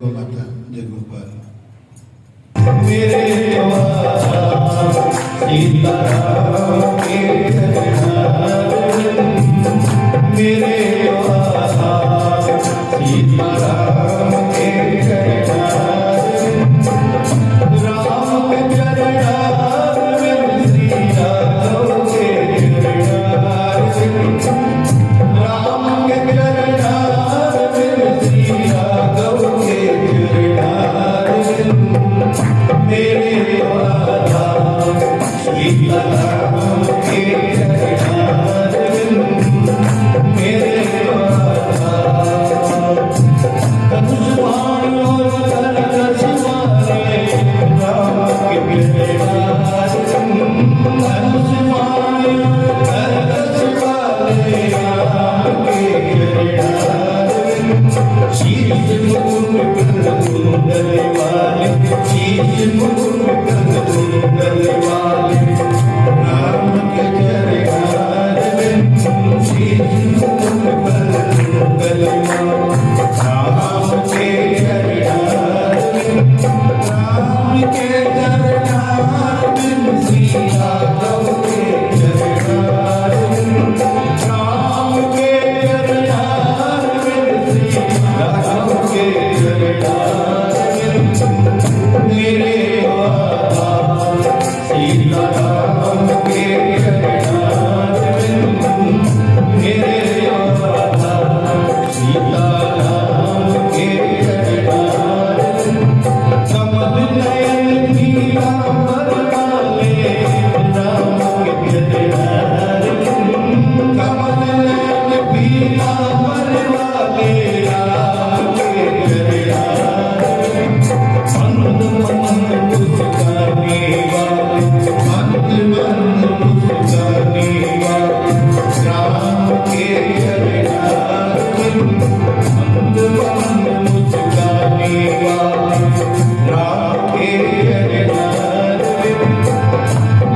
गो माता जय गोपाल। मेरे सीताराम के मेरे सीताराम के राम के चरणार में श्री राघव के राम के चरणार में श्री राघव के मेरे सीताराम के मेरे धनुष्मान और धनुष मारे राम के धनुष्मान धनुष मारे राम के शीश मुकुट कुंडल वाले शीश मुकुट कुंडल वाले राम के चरणार में शीश मुकुट कुंडल वाले राम के चरणार में राम के चरणार में श्री राघव के चरणार में राम के चरणार में श्री राघव के चरणार मेरे सीताराम के चरणार मेरे सीताराम के चरणार कमल नयन पीतांबर वाले राम के चरणार कमल नयन पीतांबर वाले राम के चरणार मंद मंद मुस्काने वाले मंद मंद मुस्काने वाले राम के चरणार मंद मंद मुस्काने वाले राम के चरणार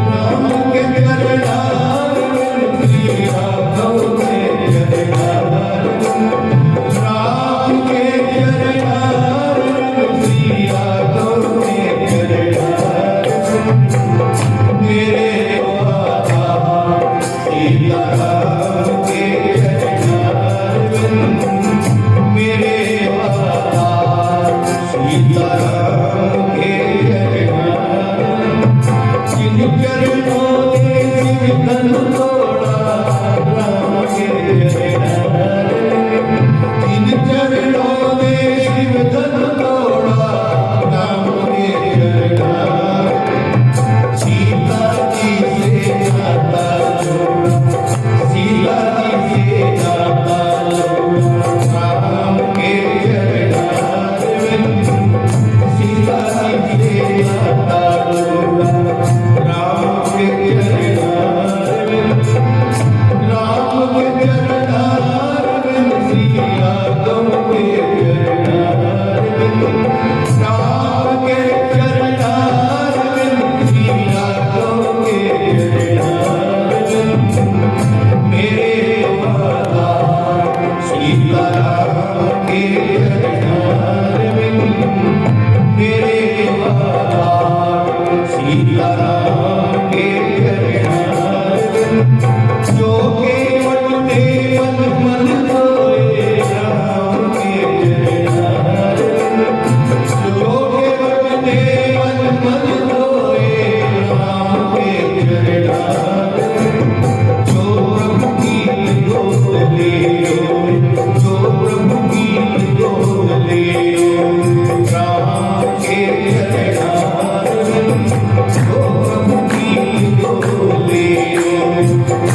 राम के चरणार श्री राघव के चरणार राम के चरणार श्री राघव के चरणार मेरे सीताराम के चरणार मेरे सीताराम के चरणार जिन चरणों ने शिव धनु तोड़ा राम के चरणार जिन चरणों ने शिव धनु तोड़ा राम के चरणार सीता जी से नाता जोड़ा सीता जी से नाता जोड़ा राम के चरणार सीता जी से नाता जोड़ा राम के चरणार राम के चरणार श्री राघव के चरणार राम के चरणार श्री राघव के चरणार मेरे सीताराम के चरणार मेरे सीताराम के चरणार जो केवल देवन मन सोए राम के चरणार जो केवल देवन मन सोए राम के चरणार जो प्रभु की गोद ले जो प्रभु की गोद ले राम के चरणार जो प्रभु की गोद ले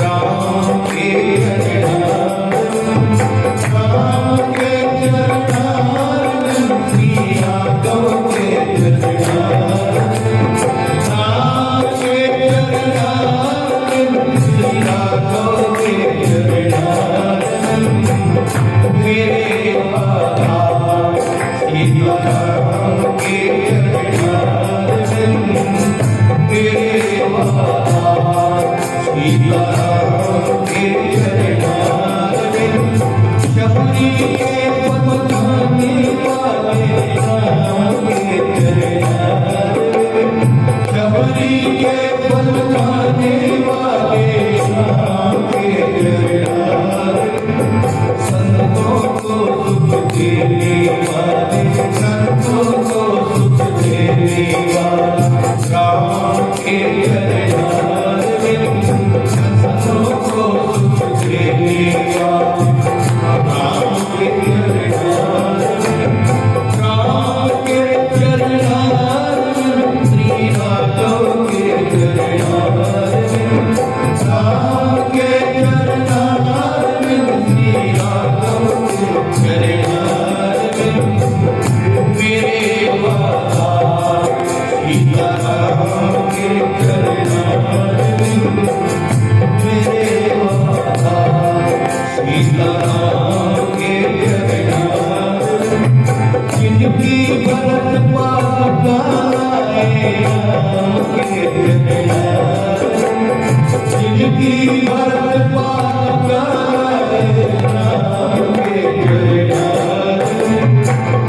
राम के चरणार राम के चरणार श्री राघव के चरणार राम के चरणार श्री राघव के चरणार मेरे सीताराम के चरणार मेरे सीताराम के चरणार शबरी के पद खाने वाले संतों को सुख देने वाला राम के चरणारविंद संतों को सुख देने वाला राम के चरणारविंद राम के चरणारविंद श्री राघव के चरणारविंद राम के चरणारविंद श्री राघव के चरणारविंद मेरे वाला सीताराम के चरणारविंद मेरे वाला सीताराम के चरणारविंद जिनकी भरत पाए राम के चरणारविंद जिनकी भरत पाए राम के चरणारविंद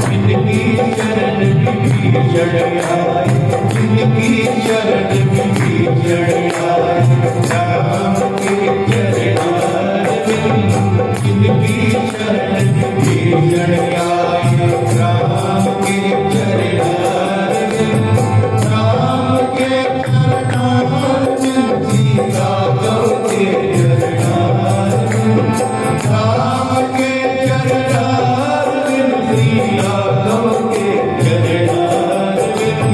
जिनकी शरण विभीषण आए जिनकी शरण विभीषण आए राम के चरणारविंद जिनकी शरण विभीषण आए राम के चरणारविंद राम के चरणारविंद सीता के चरणारविंद राम के चरणारविंद सीता के चरणारविंद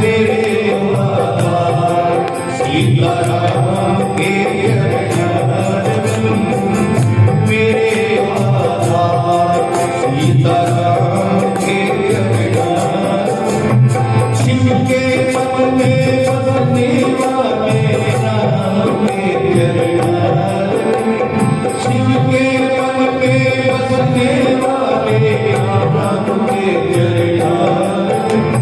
मेरे माता सीताराम के चरणारविंद मेरे माता सीताराम के चरणारविंद शिव के पद में बसने वाले राम के चरणारविंद शिव के पद में बसने वाले राम के चरणारविंद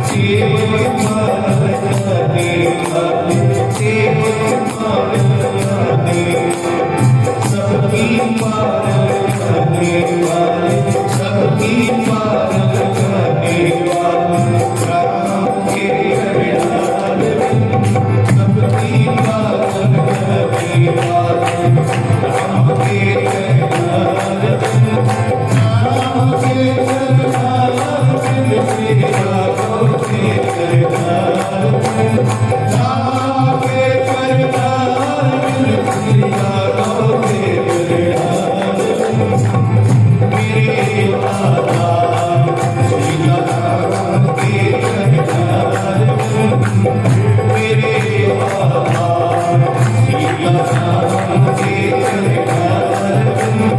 सेवक मारने वाले सेवक मारने सबकी मारने वाले सबकी मारने वाले राम के चरणारविंद सबकी मारने वाले राम के चरणारविंद राम के चरणारविंद श्री राघव के चरणारविंद राम के चरणारविंद श्री राघव के चरणारविंद मेरे माता सीताराम के चरणारविंद मेरे माता सीताराम के चरणारविंद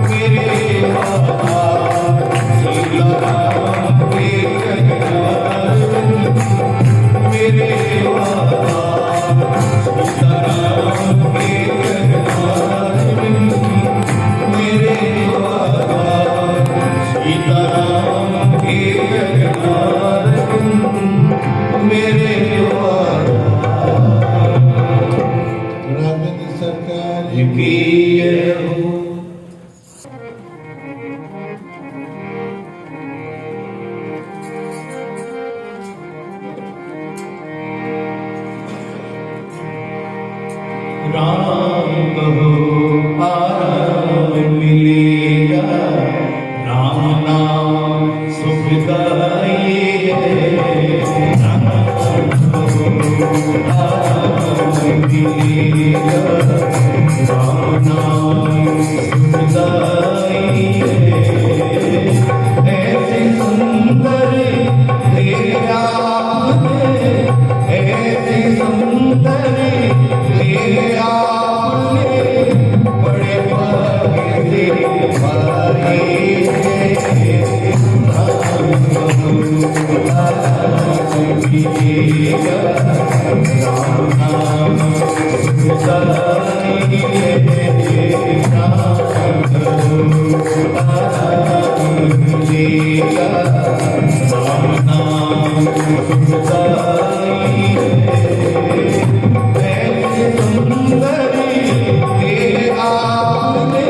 मेरे माता सीताराम के चरणारविंद मेरे माता सीताराम के चरणारविंद मेरे माता सीताराम के चरणारविंद मेरे राघवेंद्र सरकार की जय हो। राम कहो आराम मिलेगा राम नाम सुखदाई है राम कहो आराम मिलेगा राम नाम सुखदाई है ऐसे सुंदर तेरा ऐसे सुंदर तेरा बड़े भाग्य से भाई राम नाम सुखदाई राम नाम सुखदाई ऐसे सुंदरी तेरे आपने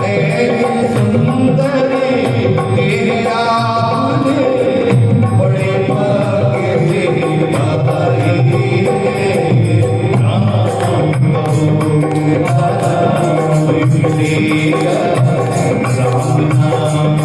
ऐसे सुंदरी तेरे आपने बड़े भाग्य से पाई राम मिलेगा राम नाम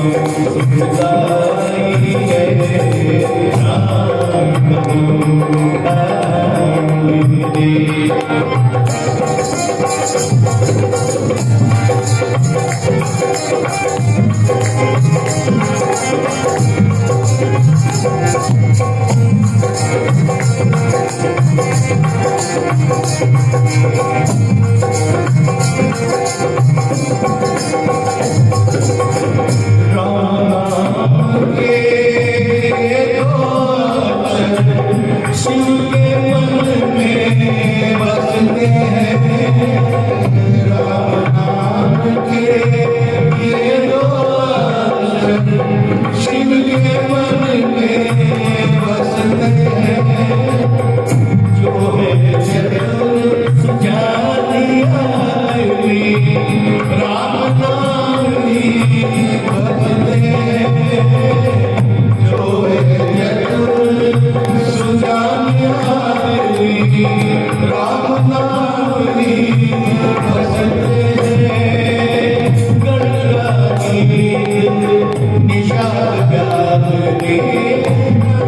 मिली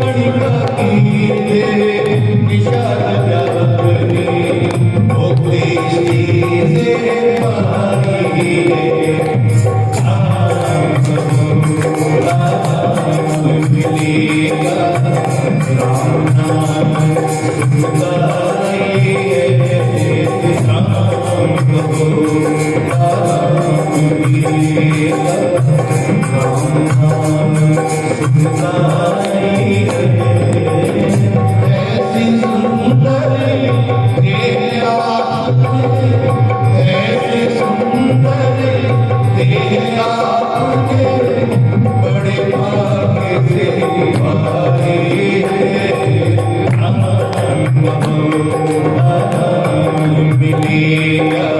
गणिका की दे निषाद व्यापनी मुक्ति श्री से पाई मिलेगा राम नाम सुखदाई राम कहो मिलेगा राम नाम सुखदाई ऐसी सुंदर तेरा ऐसी सुंदर तेरा बड़े भाग्य से पाए मिलेगा राम नाम सुखदाई राम मिलेगा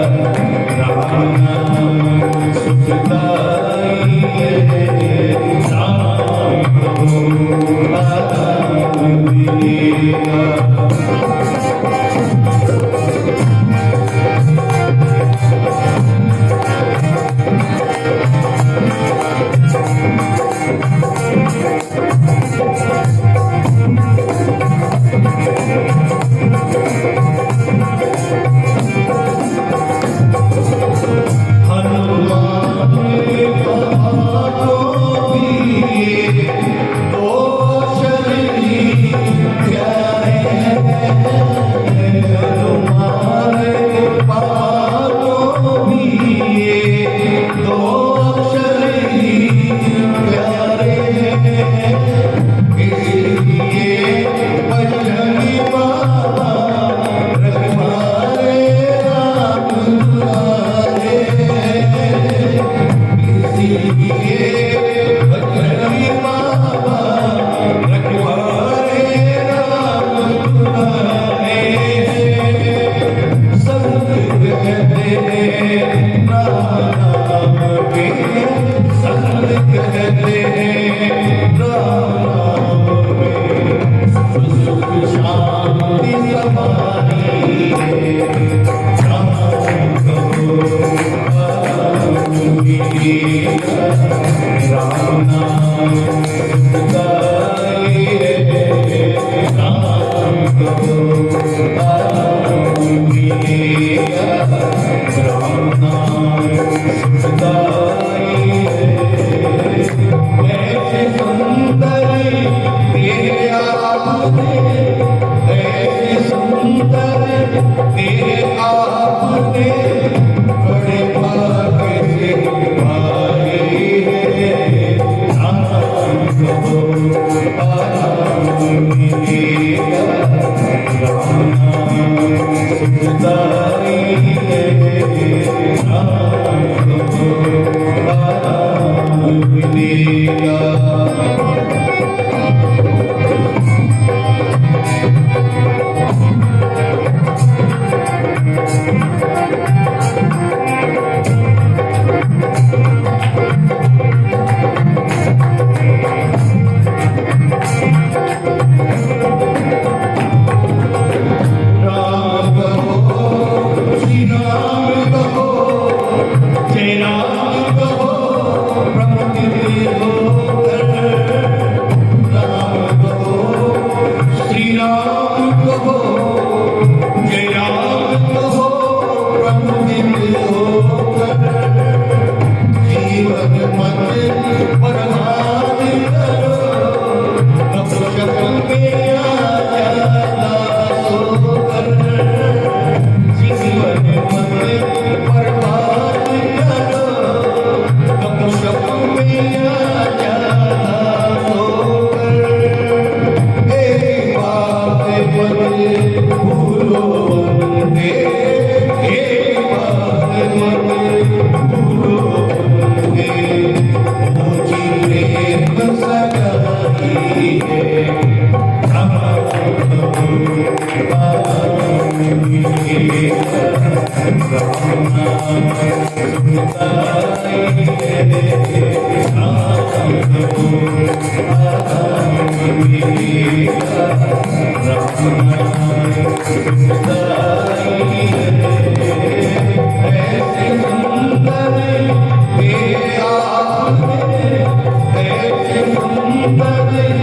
Thank you.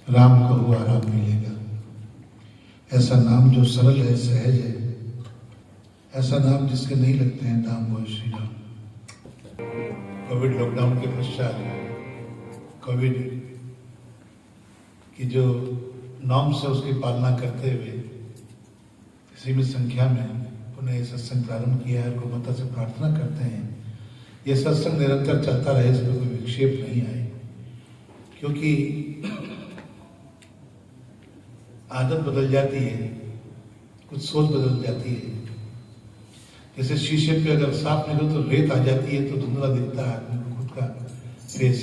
राम को हुआ राम मिलेगा। ऐसा नाम जो सरल है, सहज है, ऐसा नाम जिसके नहीं लगते हैं दाम, वो श्री राम। कोविड लॉकडाउन के पश्चात कोविड की जो नॉर्म्स है उसकी पालना करते हुए सीमित संख्या में पुनः सत्संग प्रारंभ किया है। गुरुमाता से प्रार्थना करते हैं ये सत्संग निरंतर चलता रहे, इसमें कोई विक्षेप नहीं आए, क्योंकि आदत बदल जाती है, कुछ सोच बदल जाती है। जैसे शीशे पे अगर साफ निकलो तो रेत आ जाती है तो धुंधला दिखता है आदमी को खुद का फेस।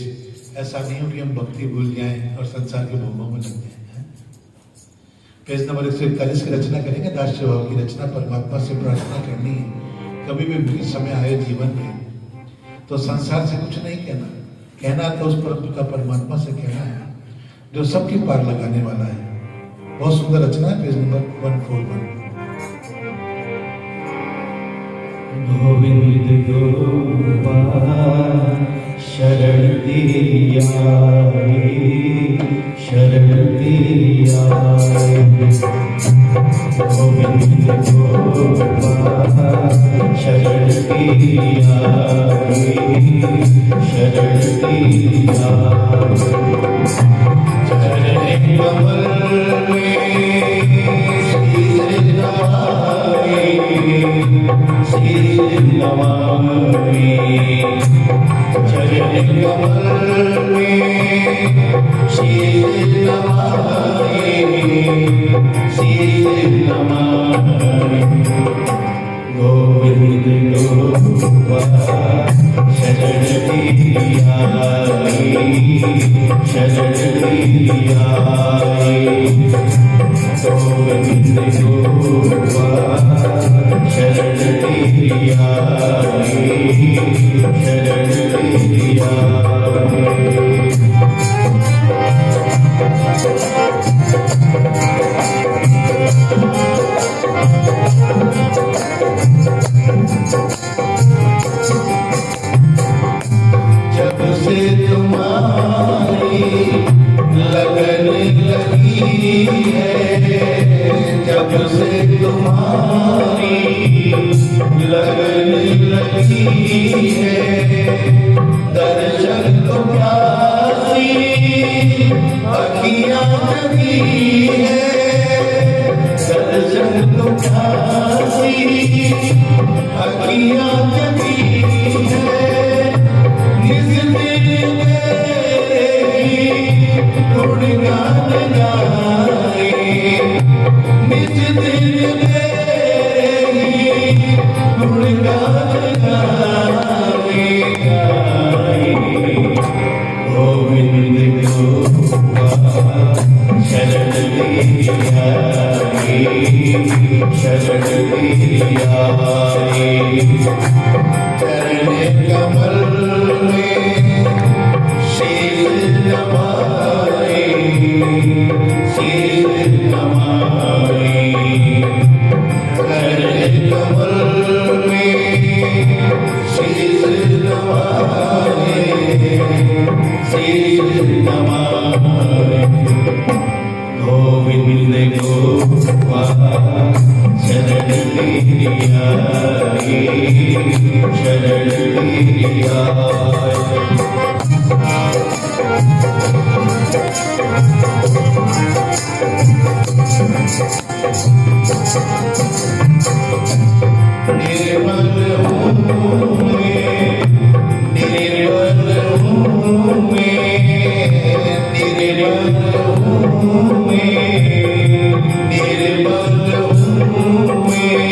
ऐसा नहीं हो कि हम भक्ति भूल जाएं और संसार के भोगों में लग जाएं। पेज नंबर 141 की रचना करेंगे। दास स्वभाव की रचना परमात्मा से प्रार्थना करनी है। कभी भी समय आए जीवन में तो संसार से कुछ नहीं कहना तो उस का परमात्मा से कहना है जो सबकी पार लगाने वाला है। बहुत सुंदर रचना है, पेज नंबर 141। गोविंद गोपाल शरण तेरी आई, शरण तेरी आई। गोविंद गोपाल शरण तेरी आई, शरण तेरी आई। चरण कमल में शीश नवाई, शीश नवाई। चरण कमल में शीश नवाई, शीश नवाई। गोविंद गोपाल शरण तेरी आई, शरण तेरी आई। गोविंद गोपाल जब से तुम्हारी लगन लगी है, दर्शन तो प्यासी अखियाँ जगी है, दर्शन तो प्यासी अखियाँ जगी है, निज दिन तेरी गुणगान गाए, निज दिन तेरी गुणगान गाए, गोविंद गोपाल शरण लिया शरण लिया, चरण कमल में शीश नवाए, शीश नवाए, चरण कमल में शीश नवाए, शीश नवाए, गोविंद गोपाल शरण लिया शरण लिया। निर्मल हूँ मैं, निर्मल हूँ मैं, निर्मल हूँ मैं, निर्मल हूँ मैं,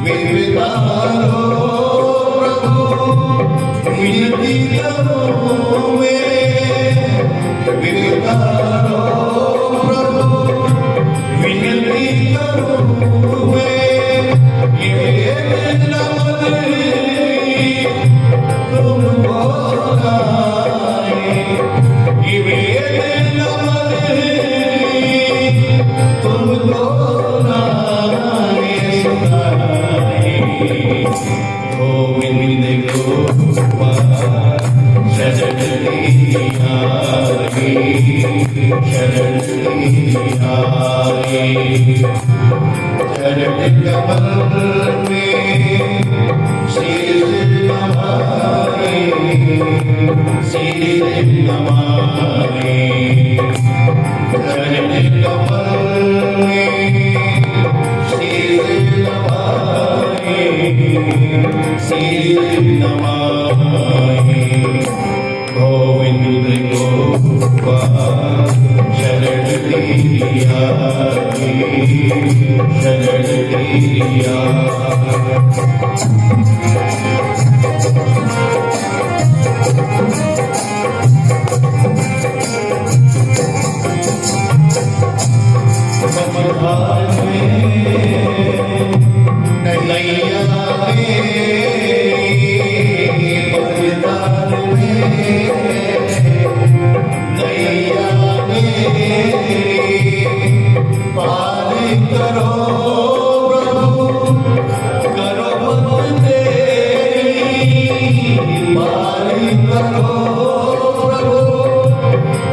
विविधारो प्रभु विनती करूँ मैं, विविधारो प्रभु विनती करूँ मैं, ये नमन तुमको सुनाए, ये नमन तुमको सुनाए, सुनाए, गोविंद गोपाल शरण लिया शरण लिया, चरण कमल में शीश नवाए, शीश नवाए, चरण कमल में शीश नवाए, शीश नवाए, गोविंद गोपाल शरण लिया शरण लिया। मझधार में नैया मझधार में नैया पार करो प्रभु, करो मत तेरी, पार करो प्रभु,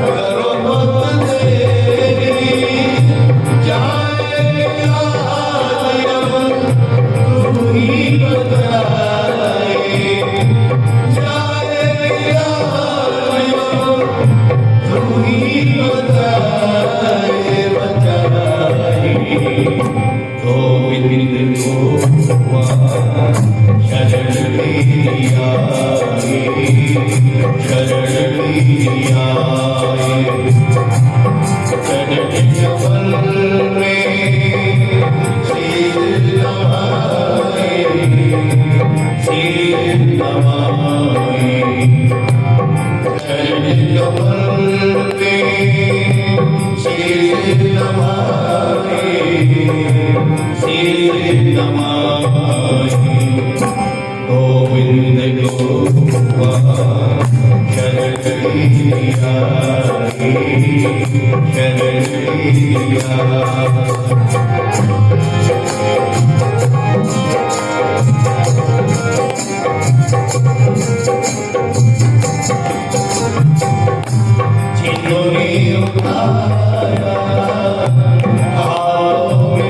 करो मत तेरी, जाएगा तू ही बताए, जाएगा तू ही बताए, बताए, गोविंद गोपाल शरण लिया शरण लिया, चरण कमल में शीश नवाए, शीश नवाए, चरण कमल में शीश नवाए, शीश नवाए, गोविंद गोपाल शरण लिया शरण लिया। जिन्होंने उठाया आओ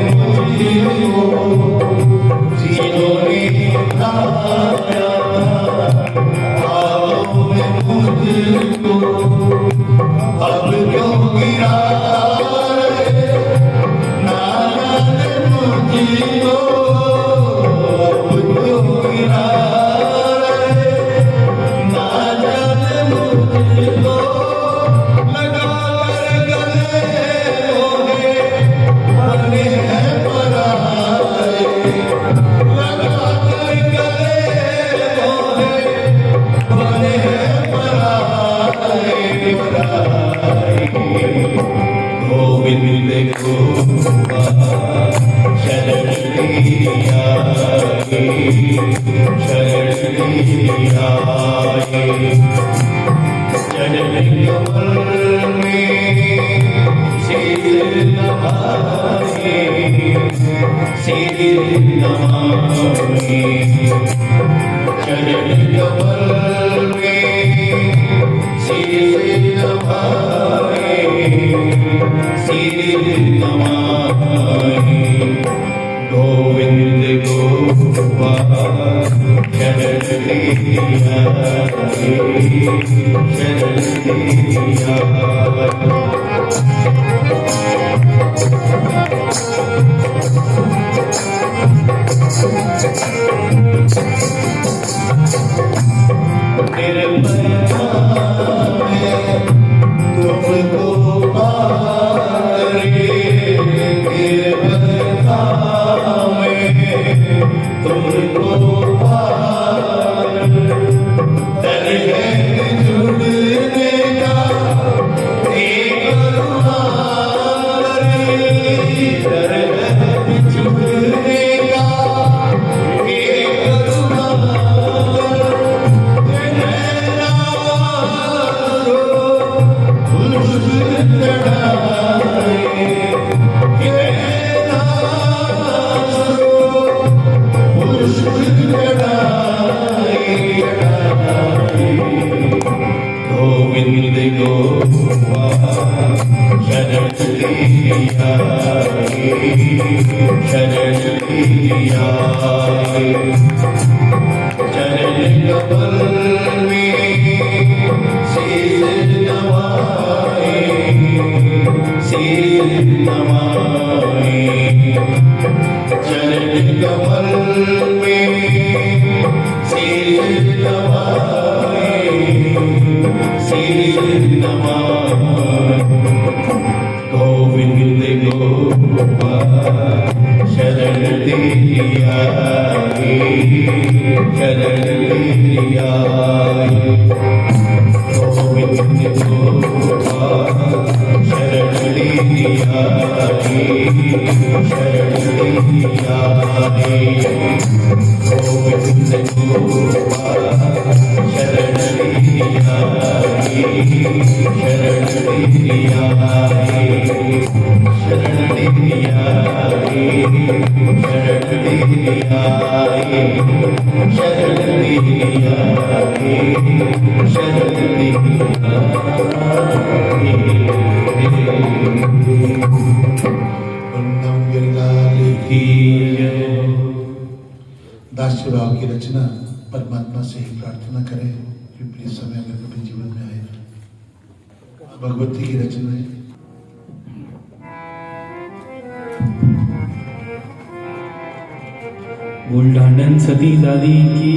शरण आए। चरण कमल में सिर नवाए, सिर नवाए। चरण कमल में सिर नवाए, सिर नवाए। गोविंद गोपाल शरण तुमको पारे, तुमको पार दर है जुड़ने का एक द्वार, दर है जुड़ने का एक द्वार। गोविंद गोपाल शरण आए, शरण आए। चरण कमल में सिर नवाए, सिर नवाए। चरण कमल में सिर नवाए, सिर नवाए। गोविंद गोपाल शरण आए, शरण आए। गोविंद गोपाल शरण आए, शरण आए। गोविंद गोपाल शरण आए, शरण आए। शरण आए, शरण आए। शरण आए, शरण वंदम गिरिलाल की जय। दास्य भाव की रचना परमात्मा से ही प्रार्थना करें कि प्लीज समय अगर कभी जीवन में आए। भगवती की रचना है। बुलढाणन सती दादी की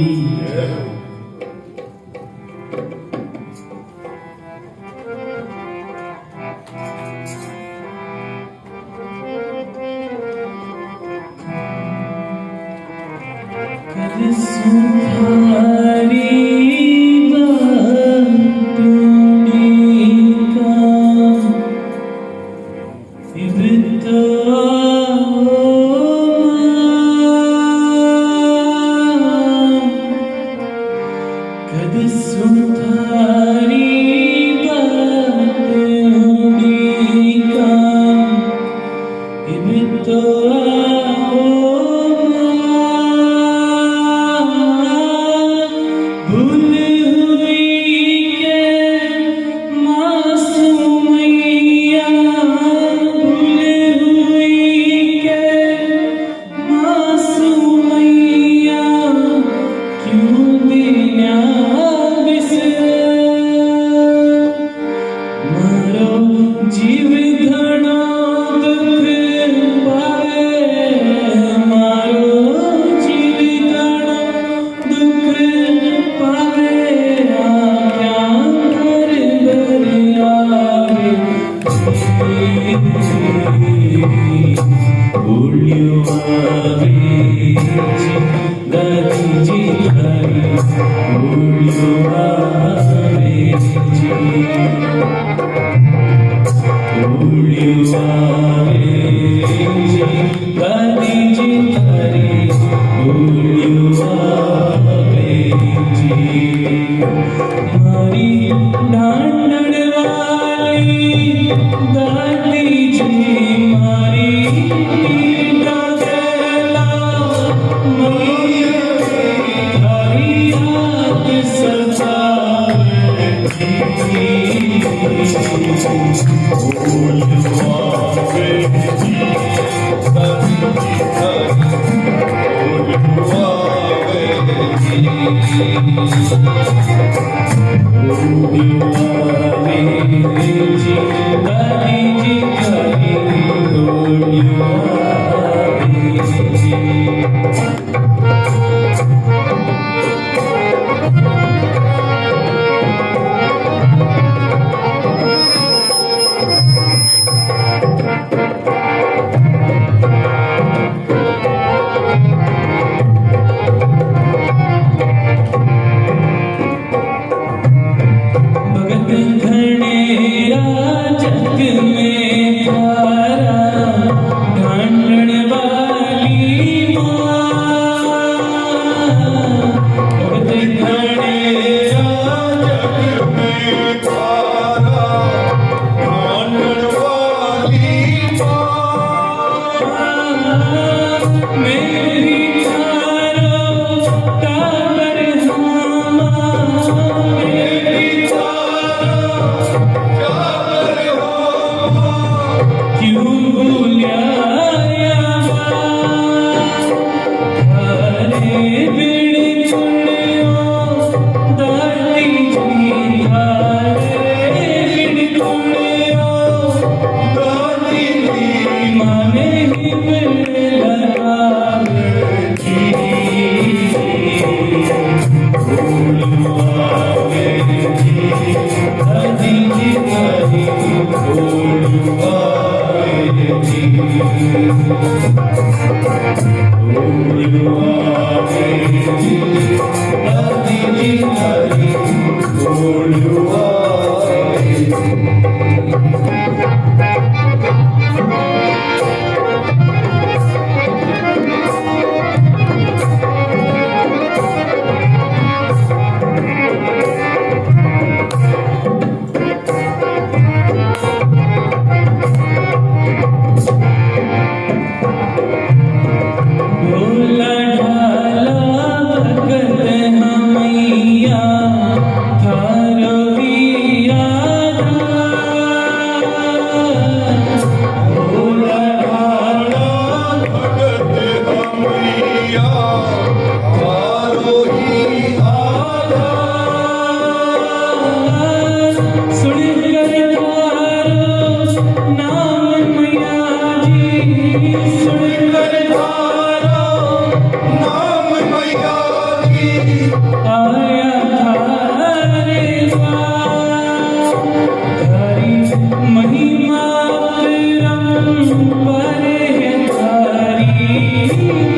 Hare भगत घनेरा जग में थारा ढांढण वाली माँ। भगत घनेरा जग में तारा ढांढण वाली माँ। मेरी चारों काबर धामा, मेरी तारा काबर हो क्यों भूल्या हरे बिन चुनियो दाती जी, हरे बिन चुनियो दादी जी माने ही बिन लगावे जी। बोलवावे जी दादी जी तारी, बोलवावे जी। बोलवावे जी दादी जी तारी, बोलवावे जी। भोला ढाला भगत हमैया, थारो विराधा। भोला ढाला भगत हमैया तारो ही आधा। सुन कर थारो नाम मैया जी, सुन कर नाम मैया जी आया थारे द्वार। थारी महिमा परम्पर है, थारी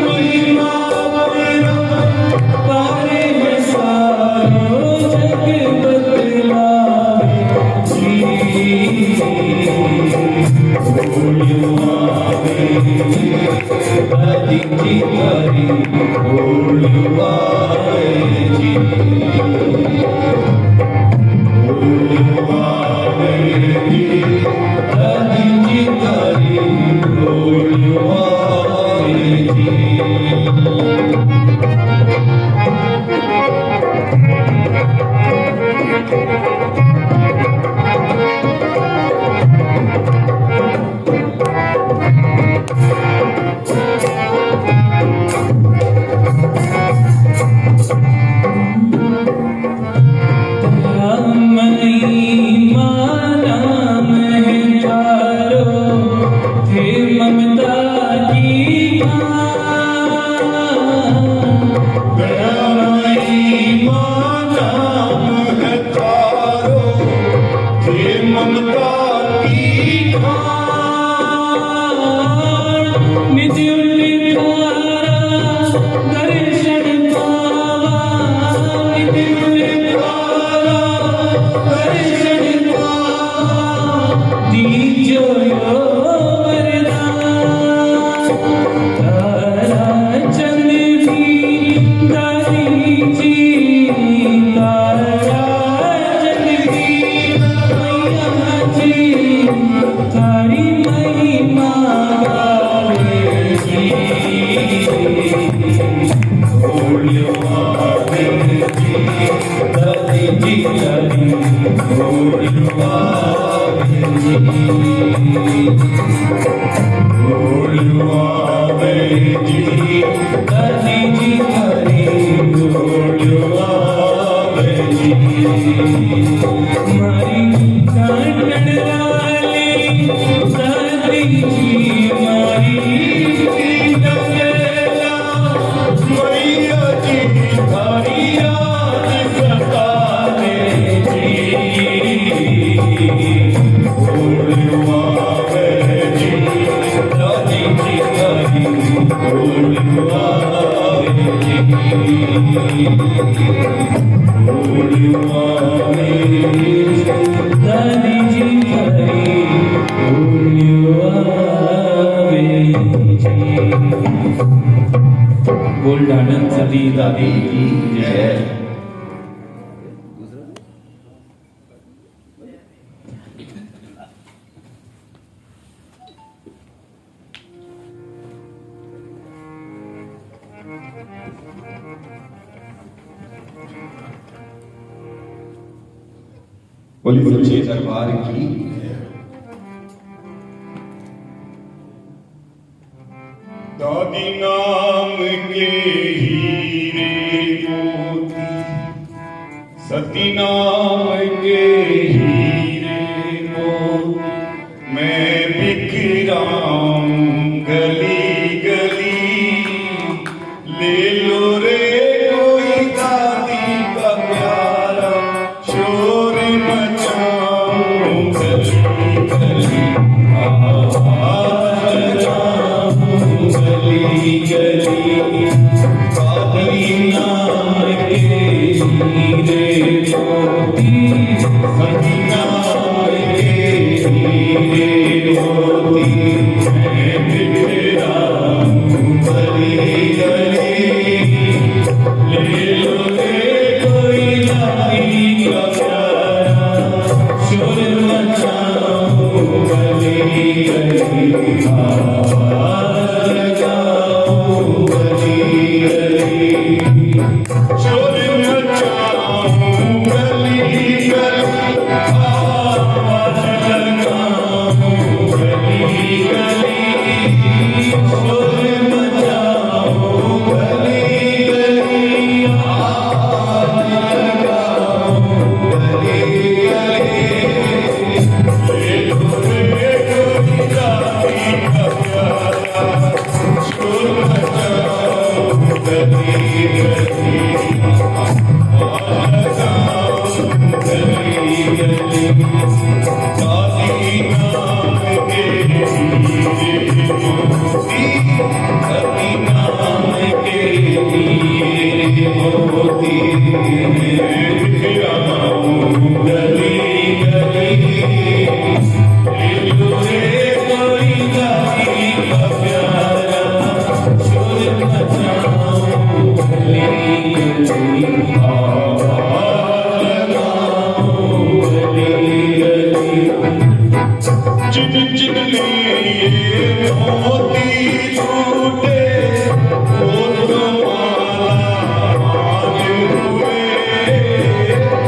महिमा परम्पर है, सारो जग बतलावे जी। बोलवावे दादी जी तारी, बोलवावे जी। बोलवावे जी दादी जी तारी, बोलवावे जी। जी, दादी जी हरी बोलो। मारी काटण वाले दादी जी मारी डगला मैया जी थारी याद सतावे जी बोलवावे जी दादी जी थारी बोलवावे जी बोलवावे दादी जी थारी बोलवावे जी गोल्डन सदी दादी की जय। बोली सच्चे दरबार की दादी नाम के हीरे मोती सती नाम के हीरे मोती मैं बिखराऊं गली गली ले लो रे कोई दादी का प्यारा शोर मचाऊं गली गली आवाज़ लगाऊं गली गली दादी नाम के हीरे मोती सती नाम के हीरे मोती मैं बिखराऊं गली गली ले लो रे कोई दादी का प्यारा शोर मचाऊं गली गली आवाज़ लगाऊं गली गली शोर मचाऊं गली गली आवाज़ लगाऊं गली गली शोर मचाऊं गली गली आवाज़ लगाऊं गली गली ले लो रे कोई दादी का प्यारा शोर मचाऊं गली गली आवाज़ लगाऊं गली गली दादी नाम के हीरे मोती सती नाम के हीरे मोती मैं बिखराऊं गली गली ले लो रे कोई दादी का प्यारा शोर मचाऊं गली गली आवाज़ लगाऊं गली गली जिन जिन लिए मोती छूटे वो तुम्हारा हाल हुए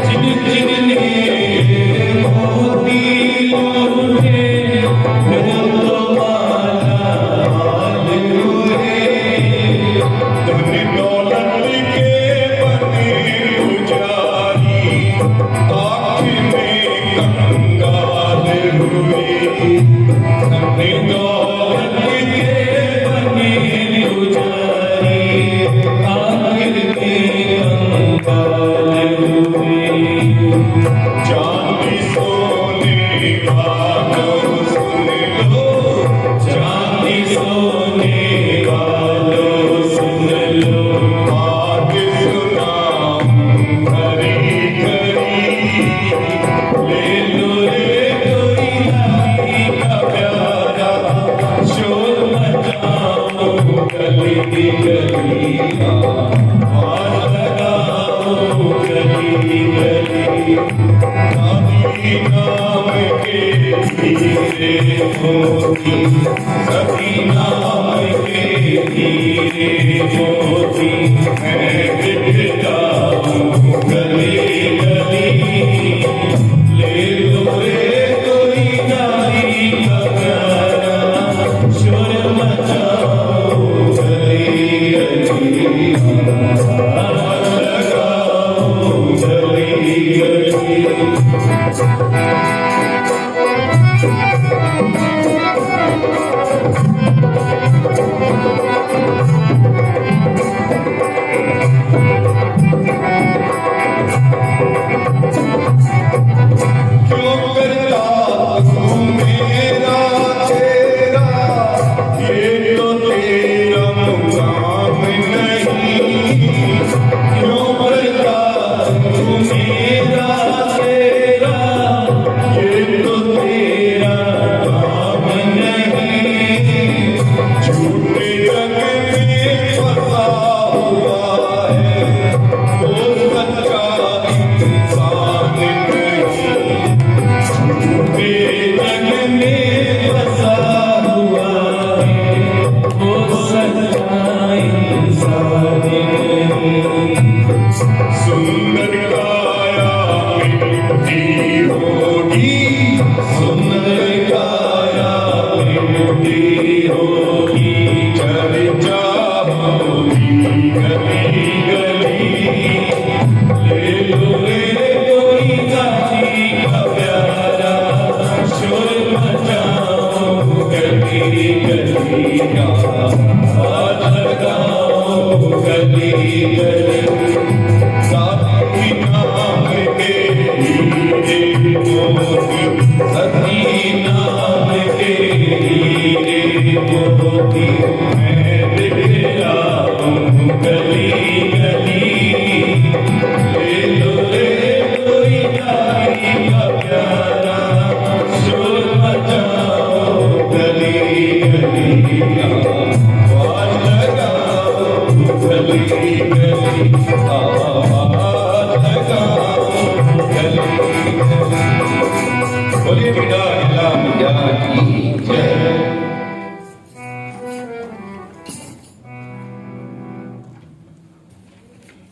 जिन जिन लिए मोती छूटे वो तुम्हारा हाल हुए धन दौलत के बने पुजारी आँख में कंगाल हुए धन दौलत के बने पुजारी आँख में कंगाल हुए चांदी सोने वालों सुन लो चांदी सोने वालों सुन लो बात सुनाऊं घड़ी घड़ी ले लो रे कोई दादी का प्यारा शोर मचाऊं गली गली आवाज़ लगाऊं गली गली दादी नाम के हीरे मोती सती नाम के हीरे मोती मैं बिखराऊं गली गली ले लो रे कोई दादी का प्यारा शोर मचाऊं गली गली आवाज़ लगाऊं गली गली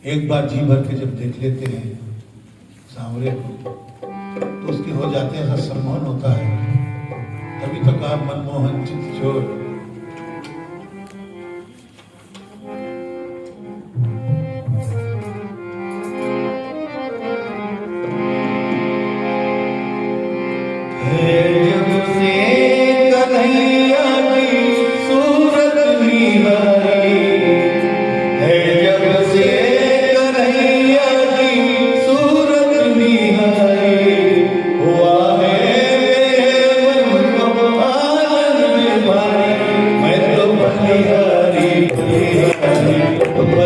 एक बार जी भर के जब देख लेते हैं सांवरे को तो उसके हो जाते हैं, ऐसा सम्मोहन होता है। तभी तो कहा मनमोहन चित्त चोर। जब से कन्हैया की सूरत निहारी है, जब से कन्हैया की सूरत निहारी, हुआ है मेरे मन को आनंद भारी। मैं तो बलिहारी बलिहारी बलिहारी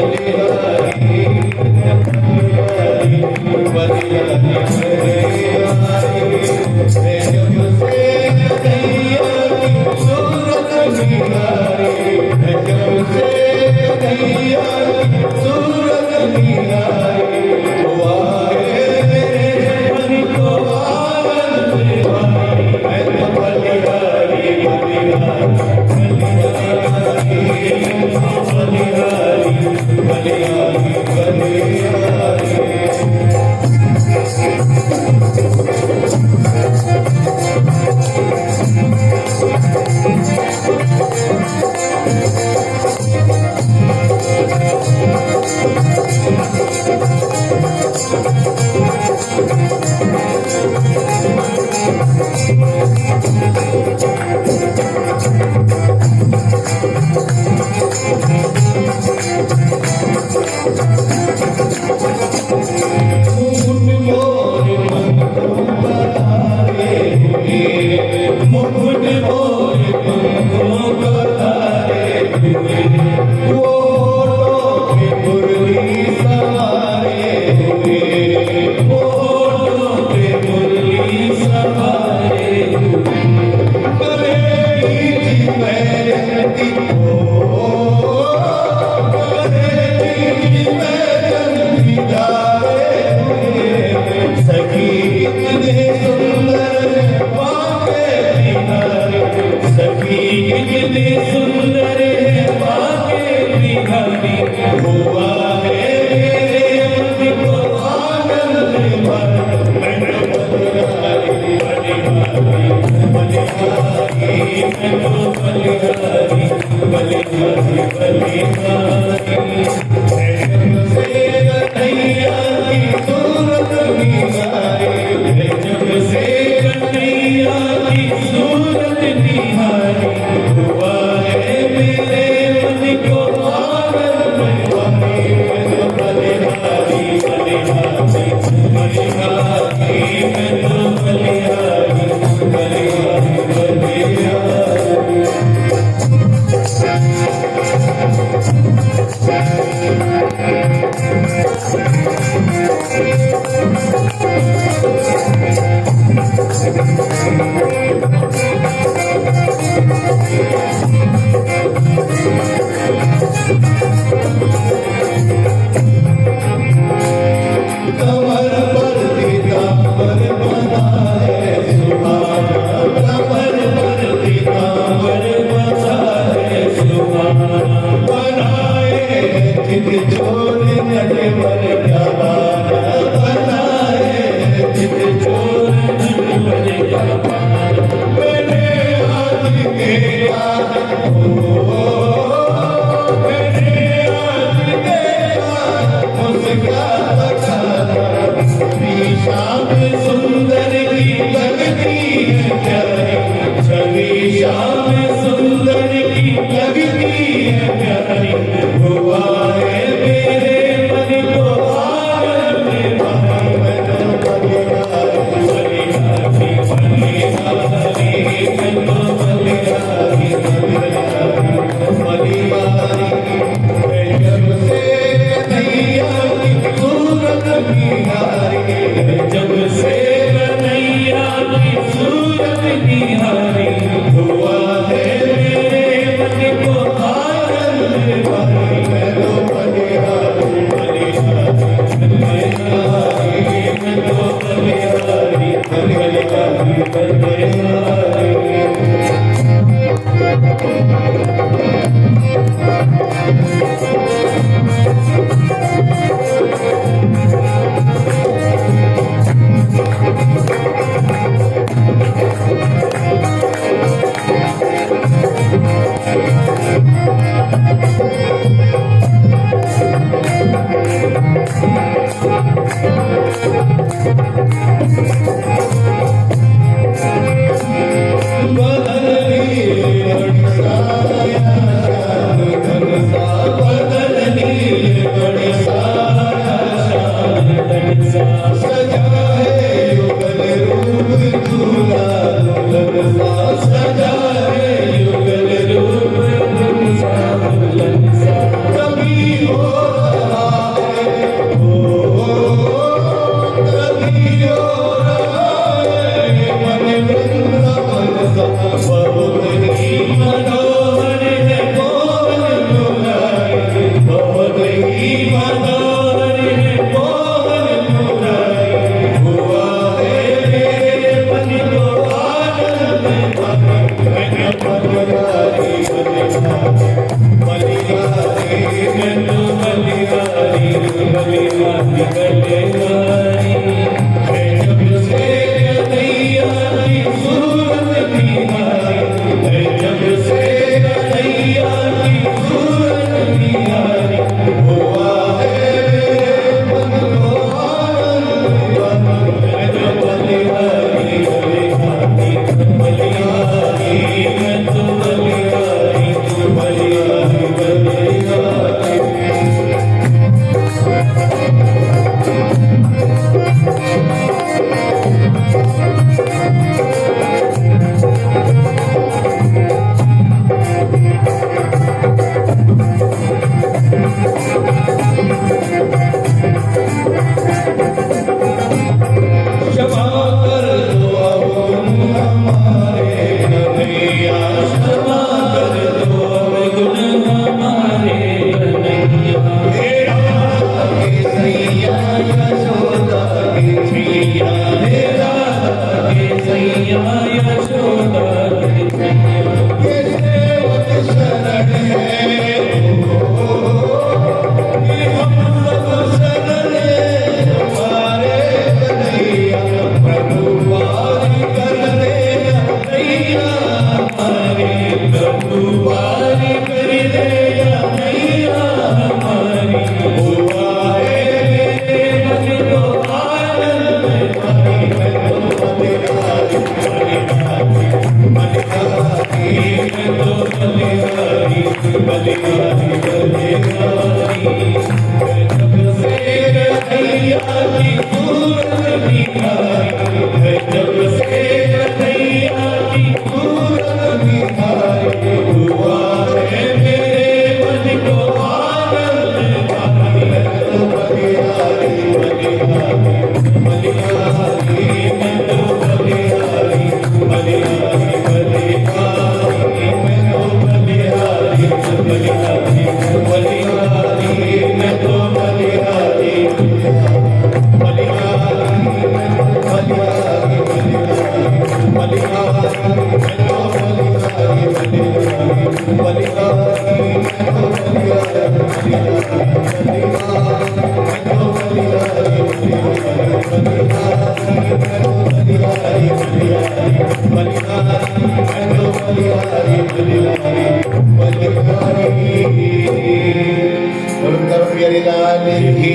लाल की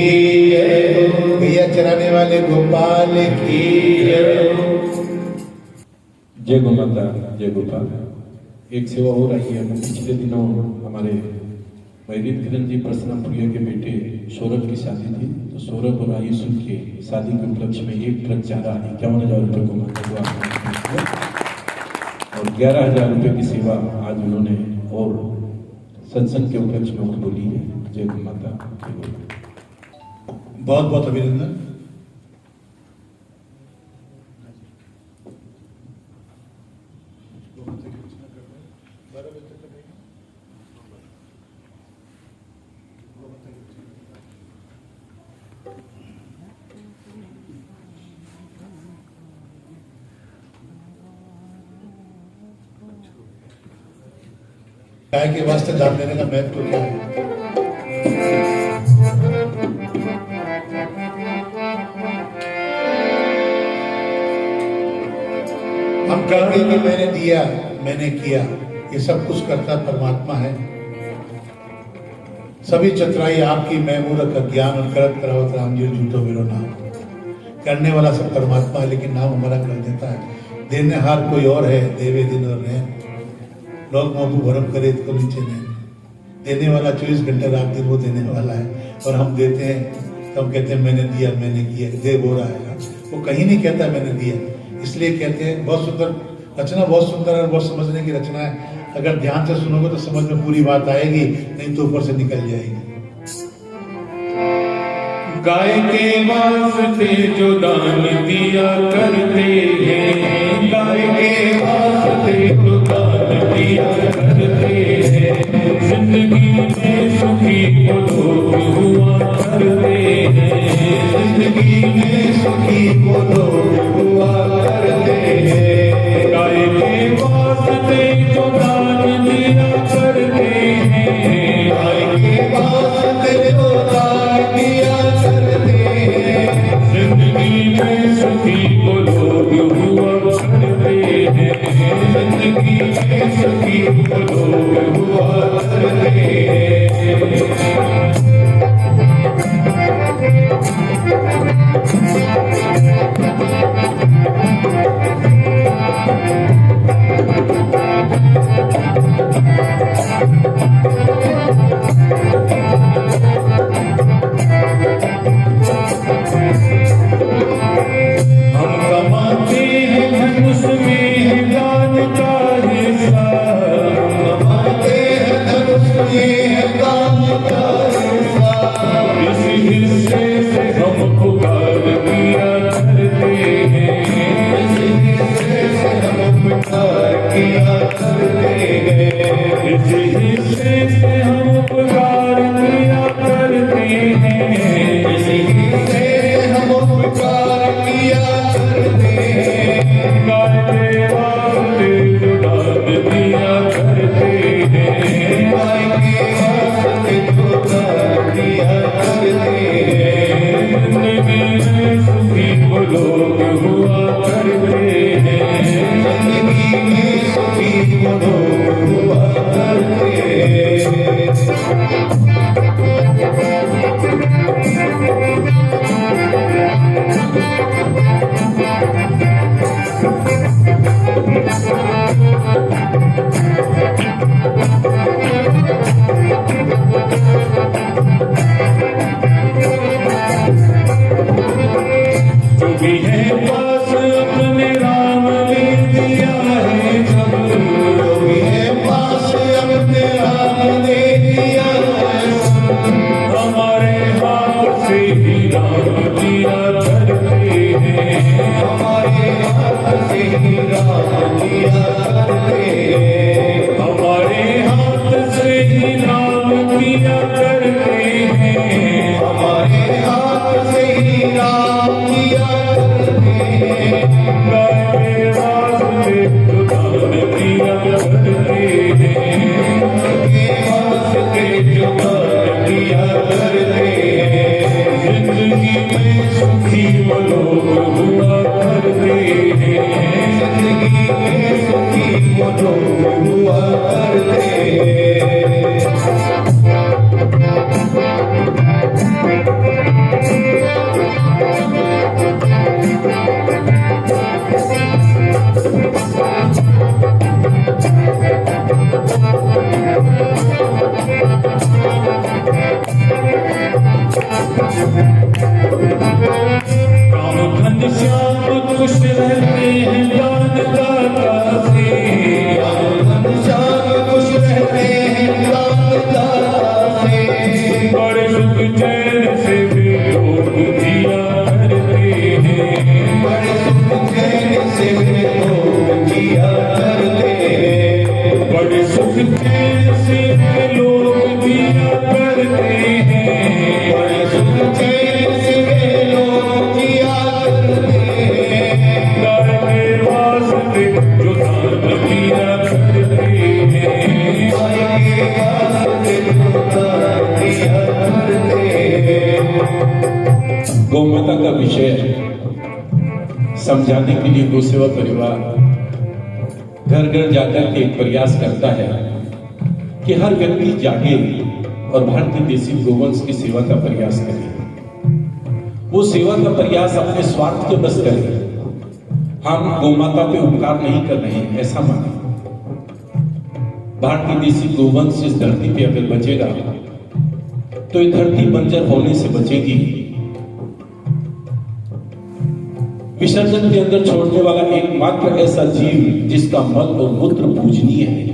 जय, गैया चराने वाले गोपाल की जय। जय गो माता, जय गोपाल। एक सेवा हो रही है। पिछले दिनों हमारे वैदिक किरण जी प्रसन्नप्रिया के बेटे सौरभ की शादी थी, तो सौरभ और आयुष के शादी के उपलक्ष्य में एक ट्रक चारा 51,000 रुपये को माता को आपने और 11,000 रुपये की सेवा आज उन्होंने और सत्संग के उपलक्ष्य में उनको ली है। जय गो माता, जय गो माता। बहुत बहुत अभिनंदन। गाय के वास्ते दान देने का महत्व तो क्या है? हम कहेंगे कि मैंने दिया, मैंने किया, ये सब कुछ करता परमात्मा है। सभी चतुराई आपकी, मैं मूर्ख अज्ञान और करत करावत राम जी झूठो मेरो नाम। करने वाला सब परमात्मा है, लेकिन नाम हमारा कर देता है। देने हार कोई और है, देवे दिन और रहे लोग मोबू भरम करे तो नीचे नहीं। देने वाला 24 घंटे रात दिन वो देने वाला है, और हम देते हैं तो हम कहते हैं मैंने दिया, मैंने किया। दे हो रहा है, वो कहीं नहीं कहता मैंने दिया। इसलिए कहते हैं बहुत सुंदर रचना, बहुत सुंदर और बहुत समझने की रचना है। अगर ध्यान से सुनोगे तो समझ में पूरी बात आएगी, नहीं तो ऊपर से निकल जाएगी। गाय के वास्ते जो दान दिया करते हैं, गाय के वास्ते जो दान दिया करते हैं, जिंदगी में सुखी वो लोग हुआ करते हैं, जिंदगी में सुखी वो लोग हुआ करते हैं। गाय के वास्ते जो दान दिया करते हैं, गाय के वास्ते जो दान दिया जिंदगी में सुखी वो लोग हुआ करते हैं, जिंदगी में सुखी वो लोग हुआ करते हैं। हुआ करते गौमाता का विषय समझाने के लिए गौ सेवा परिवार घर घर जाकर के एक प्रयास करता है कि हर व्यक्ति जागे और भारतीय देसी गोवंश की सेवा का प्रयास करे। वो सेवा का प्रयास अपने स्वार्थ के बस करे। हम गौमाता पे उपकार नहीं कर रहे हैं ऐसा माने। भारतीय देसी गोवंश इस धरती पे अगर बचेगा तो ये धरती बंजर होने से बचेगी। विसर्जन के अंदर छोड़ने वाला एकमात्र ऐसा जीव जिसका मल और मूत्र पूजनीय है,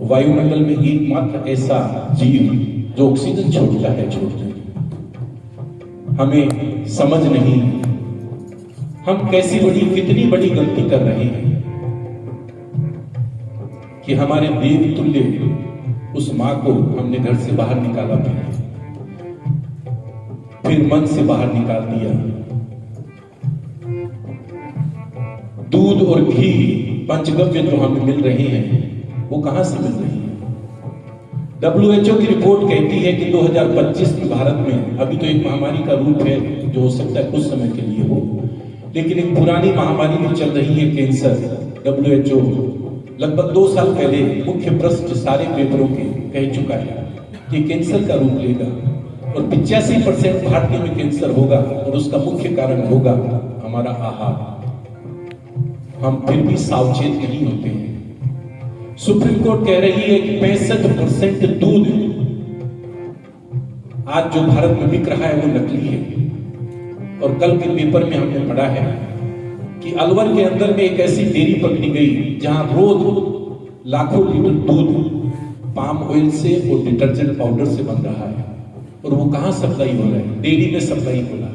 वायुमंडल में एकमात्र ऐसा जीव जो ऑक्सीजन छोड़ता है, छोड़ता है। हमें समझ नहीं हम कैसी कितनी बड़ी गलती कर रहे हैं कि हमारे देव तुल्य उस मां को हमने घर से बाहर निकाला, फिर मन से बाहर निकाल दिया। दूध और घी पंचगव्य जो हमें मिल रहे हैं वो कहां से मिल रही है? WHO की रिपोर्ट कहती है कि 2025 में भारत में, अभी तो एक महामारी का रूप है जो हो सकता है कुछ समय के लिए हो, लेकिन एक पुरानी महामारी भी चल रही है, कैंसर। WHO लगभग 2 साल पहले मुख्य पृष्ठ सारे पेपरों के कह चुका है कि कैंसर का रूप लेगा और 85% भारतीय में कैंसर होगा और उसका मुख्य कारण होगा हमारा आहार। हम फिर भी सावचेत नहीं होते हैं। सुप्रीम कोर्ट कह रही है कि 65% दूध आज जो भारत में बिक रहा है वो नकली है। और कल के पेपर में हमने पढ़ा है कि अलवर के अंदर में एक ऐसी डेयरी पकड़ी गई जहां रोज लाखों लीटर दूध पाम ऑयल से और डिटर्जेंट पाउडर से बन रहा है। और वो कहां सप्लाई हो रहा है? डेयरी में सप्लाई हो रहा है।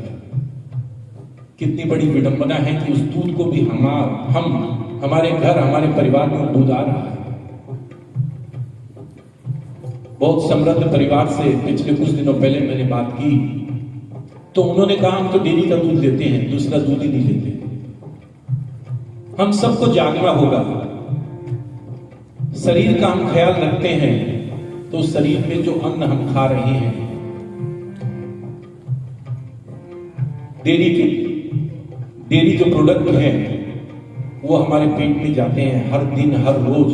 कितनी बड़ी विडंबना है कि उस दूध को भी हमारे घर, हमारे परिवार में दूध आ रहा है। बहुत समृद्ध परिवार से पिछले कुछ दिनों पहले मैंने बात की तो उन्होंने कहा हम तो डेयरी का दूध लेते हैं, दूसरा दूध ही नहीं लेते। हम सबको जागना होगा। शरीर का हम ख्याल रखते हैं तो शरीर में जो अन्न हम खा रहे हैं, डेयरी जो प्रोडक्ट हैं वो हमारे पेट में जाते हैं हर दिन, हर रोज।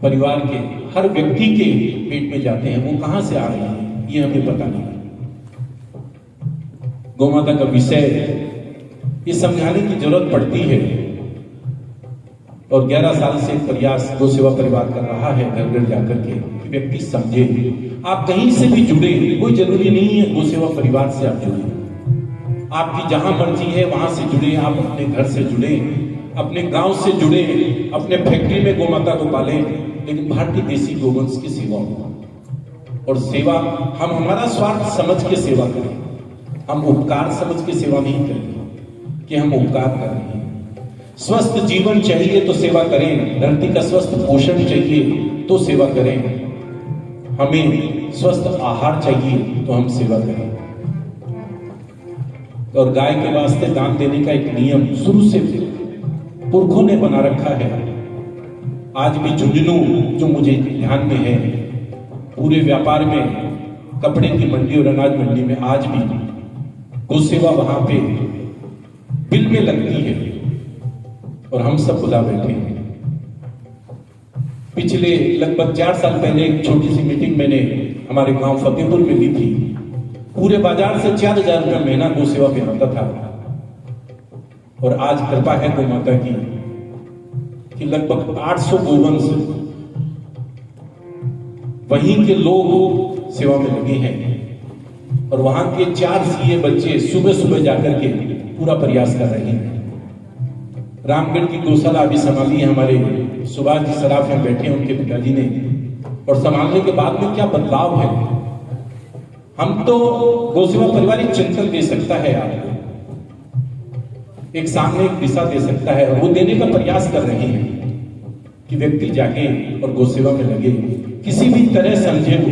परिवार के हर व्यक्ति के पेट में जाते हैं। वो कहां से आ रहे हैं ये हमें पता नहीं। गौमाता का विषय ये समझाने की जरूरत पड़ती है और 11 साल से प्रयास गौ सेवा परिवार कर रहा है घर घर जाकर के कि व्यक्ति समझे। आप कहीं से भी जुड़े, कोई जरूरी नहीं है गौ सेवा परिवार से आप जुड़े। आपकी जहां मर्जी है वहां से जुड़े। आप अपने घर से जुड़े, अपने गांव से जुड़े, अपने फैक्ट्री में गौमाता को पालें, लेकिन भारतीय देसी गोवंश की सेवा हो। और सेवा हम हमारा स्वार्थ समझ के सेवा करें। हम उपकार समझ के सेवा नहीं करें कि हम उपकार कर रहे हैं। स्वस्थ जीवन चाहिए तो सेवा करें। धरती का स्वस्थ पोषण चाहिए तो सेवा करें। हमें स्वस्थ आहार चाहिए तो हम सेवा करें। और गाय के वास्ते दान देने का एक नियम शुरू से पुरखों ने बना रखा है। आज भी झुंझुनू जो मुझे ध्यान में है, पूरे व्यापार में, कपड़े की मंडी और अनाज मंडी में आज भी गौ सेवा वहां पे बिल में लगती है और हम सब बुला बैठे हैं। पिछले लगभग 4 साल पहले एक छोटी सी मीटिंग मैंने हमारे गांव फतेहपुर में ली थी। पूरे बाजार से 4,000 रुपया महीना गौ सेवा पे आता था। और आज कृपा है गौ माता की कि लगभग 800 गोवंश वहीं के लोग सेवा में लगे हैं। और वहां के 4 सीए बच्चे सुबह सुबह जाकर के पूरा प्रयास कर रहे हैं। रामगढ़ की गौशाला अभी संभाली है हमारे सुभाष जी सराफ में बैठे हैं उनके पिताजी ने। और संभालने के बाद में क्या बदलाव है। हम तो गौ सेवा परिवार एक चिंतन दे सकता है आपको, एक सामने एक दिशा दे सकता है। और वो देने का प्रयास कर रहे हैं कि व्यक्ति जागे और गौ सेवा में लगे। किसी भी तरह समझे हो,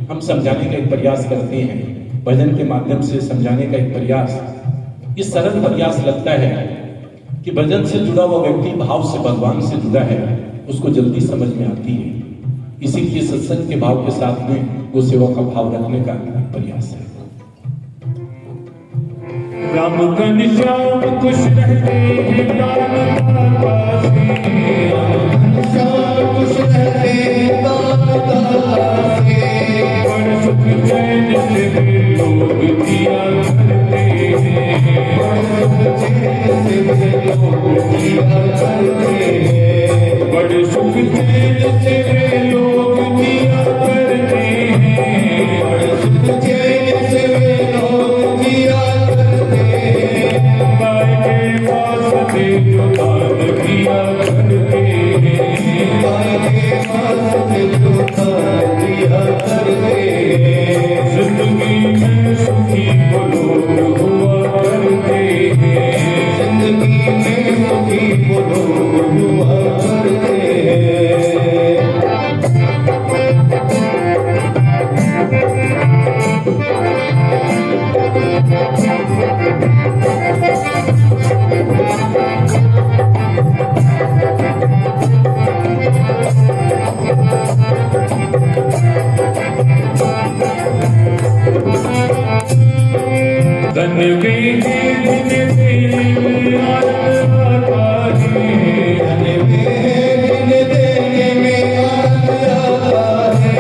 हम समझाने का एक प्रयास करते हैं। भजन के माध्यम से समझाने का एक प्रयास, ये सरल प्रयास लगता है कि भजन से जुड़ा हुआ व्यक्ति भाव से भगवान से जुड़ा है, उसको जल्दी समझ में आती है। इसीलिए सत्संग के भाव के साथ में गौ सेवा का भाव रखने का प्रयास है। राम घनश्याम खुश रहते हैं दान दाता से खुश रहते दान दाता से बड़ सुख चैन से वे लोग दिया करते हैं बड़ सुख चैन से वे लोग दिया करते हैं गाय के वास्ते जो दान दिया करते हैं जिंदगी में सुखी वो लोग हुआ करते हैं धन्य वे हैं जिन्हें देने आता है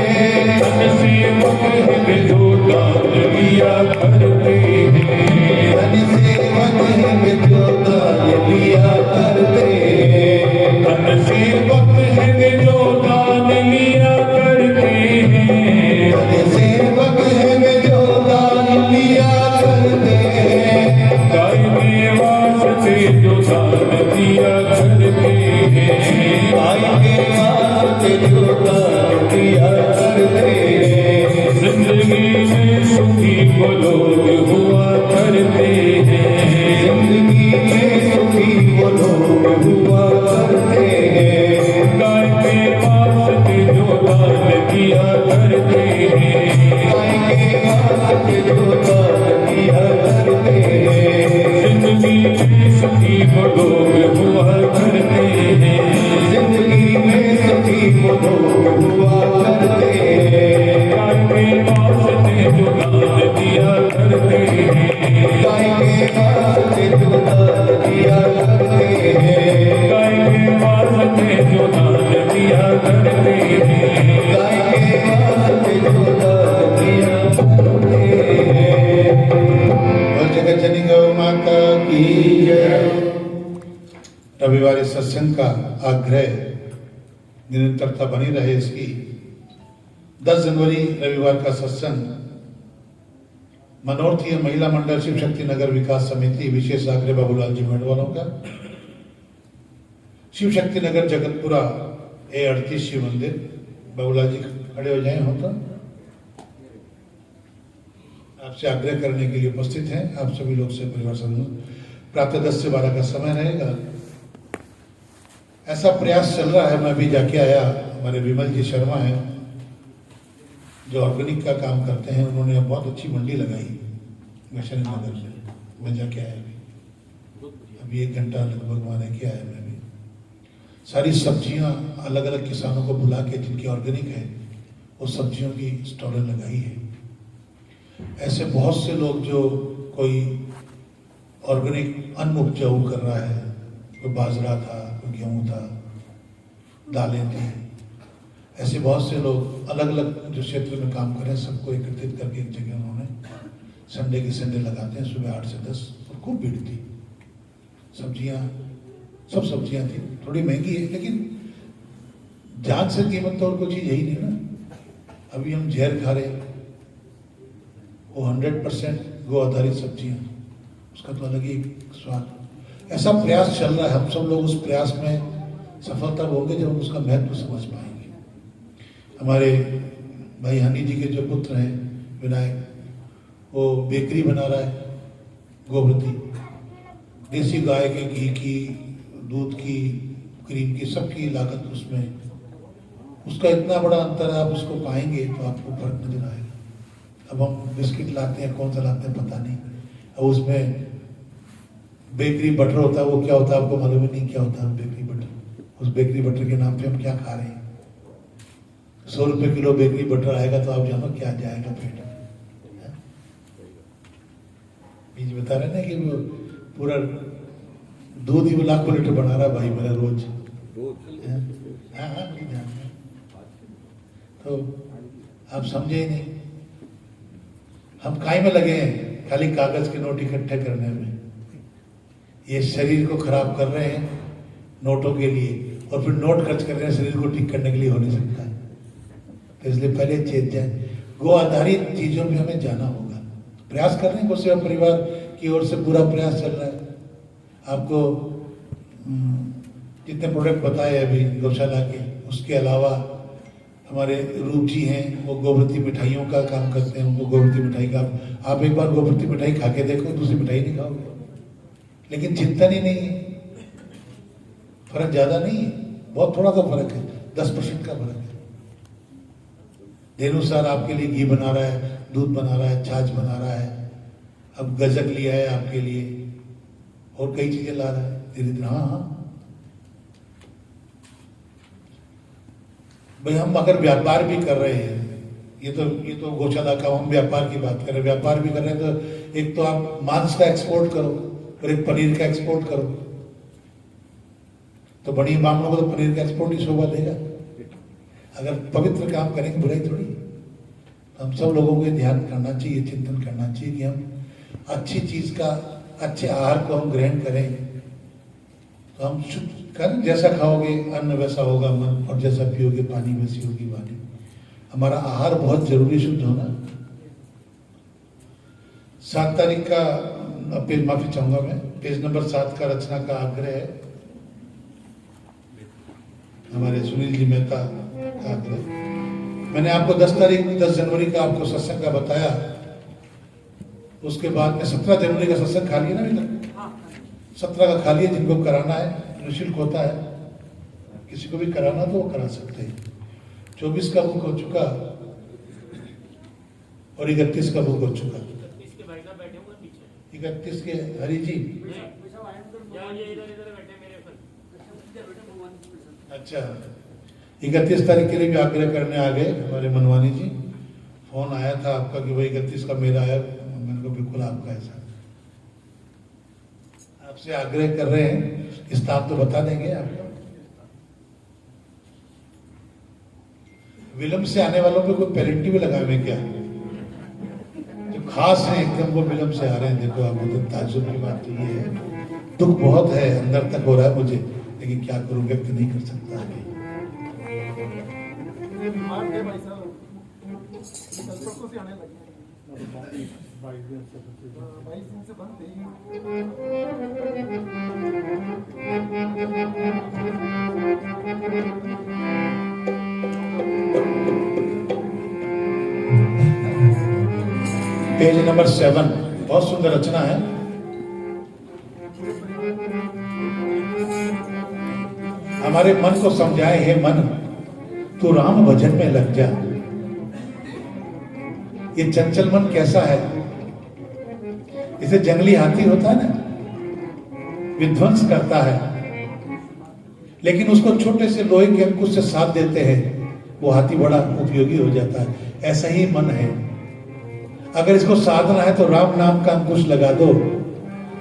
धन सेवक है जो दान दिया करते हैं धन सेवक है जो दान लिया करते हैं गाय के वास्ते जो दान दिया करते हैं जिंदगी में सुखी वो लोग हुआ करते हैं गाय के वास्ते जो दान दिया करते हैं जिंदगी में सुखी वो लोग हुआ करते हैं गाय के वास्ते जो दान दिया करते हैं गाय के वास्ते जो दान दिया करते और जगत जननी गौ माता की जय। रविवार सत्संग का आग्रह निरंतरता बनी रहे इसकी। 10 जनवरी रविवार का सत्संग मनोरथीय महिला मंडल शिव शक्ति नगर विकास समिति विशेष आग्रह बाबूलाल जी मेडवालों का शिव शक्ति नगर जगतपुरा A38 शिव मंदिर। बाबूलाल जी खड़े हो जाए हो तो आपसे आग्रह करने के लिए उपस्थित हैं। आप सभी लोग से परिवार समूह प्रातः 10 से 12 का समय रहेगा। ऐसा प्रयास चल रहा है, मैं भी जाके आया। हमारे विमल जी शर्मा हैं जो ऑर्गेनिक का काम करते हैं, उन्होंने बहुत अच्छी मंडी लगाई वैशाली नगर में। मैं जाके आया अभी 1 घंटा लगभग वहाँ रह के आया। मैं भी सारी सब्जियां अलग अलग किसानों को बुला के जिनकी ऑर्गेनिक है वो सब्जियों की स्टॉलें लगाई है। ऐसे बहुत से लोग जो कोई ऑर्गेनिक अन्न उपजाऊ कर रहा है, कोई बाजरा था, कोई गेहूं था, दालें थी, ऐसे बहुत से लोग अलग अलग जो क्षेत्र में काम कर रहे हैं सबको एकत्रित करके एक जगह उन्होंने संडे के संडे लगाते हैं सुबह 8 से 10। और खूब भीड़ थी, सब्जियां सब सब्जियां थी। थोड़ी महंगी है लेकिन जान से कीमत तो और कोई चीज यही नहीं ना। अभी हम जहर खा रहे हैं, वो 100% गो आधारित सब्जियां, उसका तो अलग ही स्वाद। ऐसा प्रयास चल रहा है, हम सब लोग उस प्रयास में सफलता होंगे जब हम उसका महत्व समझ पाएंगे। हमारे भाई हनी जी के जो पुत्र हैं विनायक, वो बेकरी बना रहा है, गोवृत्ति, देसी गाय के घी की, दूध की, क्रीम की, सबकी लागत उसमें, उसका इतना बड़ा अंतर है। आप उसको पाएंगे तो आपको फर्क नजर आएगा। अब हम बिस्किट लाते हैं, कौन सा लाते हैं पता नहीं, अब उसमें बेकरी बटर होता है, वो क्या होता है आपको मालूम ही नहीं क्या होता है बेकरी बटर। उस बेकरी बटर के नाम पे हम क्या खा रहे हैं। 100 रुपए किलो बेकरी बटर आएगा तो आप जानो क्या जाएगा पेट में। बीच बता रहे ना कि वो पूरा दूध ही वो लाखों लीटर बना रहा है भाई मेरा रोज। हाँ हाँ मेरे ध्यान में। तो आप समझे ही नहीं, हम काय में लगे हैं खाली कागज के नोट इकट्ठे करने में। ये शरीर को खराब कर रहे हैं नोटों के लिए, और फिर नोट खर्च कर रहे हैं शरीर को ठीक करने के लिए। हो नहीं सकता है, तो इसलिए पहले चेत जाए। गो आधारित चीजों में हमें जाना होगा। प्रयास कर रहे हैं, गौ सेवा परिवार की ओर से पूरा प्रयास चल रहा है। आपको जितने प्रोडक्ट बताए अभी गौशाला के, उसके अलावा हमारे रूप जी हैं, वो गोवर्ती मिठाइयों का काम करते हैं। उनको गोवर्ती मिठाई का आप एक बार गोवर्ती मिठाई खा के देखो, दूसरी मिठाई नहीं खाओगे। लेकिन चिंतन ही नहीं है, फर्क ज्यादा नहीं है, बहुत थोड़ा सा फर्क है, 10% का फर्क है। धेनुसार आपके लिए घी बना रहा है, दूध बना रहा है, छाछ बना रहा है, अब गजक लिया है आपके लिए, और कई चीजें ला रहा है धीरे धीरे। हाँ हाँ भाई, हम अगर व्यापार भी कर रहे हैं, ये तो गौशाला का हम व्यापार की बात कर रहे हैं, व्यापार भी कर रहे हैं, तो एक तो आप मांस का एक्सपोर्ट करो और एक पनीर का एक्सपोर्ट करो, तो बड़ी मामलों को तो पनीर का एक्सपोर्ट ही शोभा देगा। अगर पवित्र काम करेंगे बुराई थोड़ी। तो हम सब लोगों को ध्यान करना चाहिए, चिंतन करना चाहिए कि हम अच्छी चीज का, अच्छे आहार को हम ग्रहण करें, तो हम शुद्ध कर, जैसा खाओगे अन्न वैसा होगा मन, और जैसा पियोगे पानी वैसी होगी वाणी। हमारा आहार बहुत जरूरी, शुद्ध होना। 7 तारीख का पेज, माफी चाहूंगा मैं, पेज नंबर 7 का रचना का आग्रह है हमारे सुनील जी मेहता का आग्रह। मैंने आपको 10 जनवरी का आपको सत्संग का बताया, उसके बाद में 17 जनवरी का सत्संग खा लिया ना अभी तक। 17 का खा लिया, जिनको कराना है निःशुल्क होता है, किसी को भी कराना तो वो करा सकते हैं। 24 का बुक हो चुका और 31 का बुक हो चुका। 31 के हरि जी, अच्छा 31 तारीख के लिए भी आग्रह करने आ गए हमारे मनवानी जी। फोन आया था आपका कि भाई 31 का मेरा आया, मैंने कहा बिल्कुल आपका है सर, आपसे आग्रह कर रहे हैं। स्टाफ तो बता देंगे आपको। विलंब से आने वालों पे कोई पेनल्टी भी लगाए हुए क्या? जो खास है एकदम वो विलंब से आ रहे हैं, देखो आप, तो ताज्जुब की बात तो ये है। दुख बहुत है, अंदर तक हो रहा है मुझे, लेकिन क्या करूं, व्यक्त नहीं कर सकता आगे। पेज नंबर 7, बहुत सुंदर रचना है। हमारे मन को समझाए, हे मन तू राम भजन में लग जा। ये चंचल मन कैसा है? इसे जंगली हाथी होता है ना, विध्वंस करता है, लेकिन उसको छोटे से लोहे के अंकुश से साथ देते हैं, वो हाथी बड़ा उपयोगी हो जाता है। ऐसा ही मन है, अगर इसको साधना है तो राम नाम का अंकुश लगा दो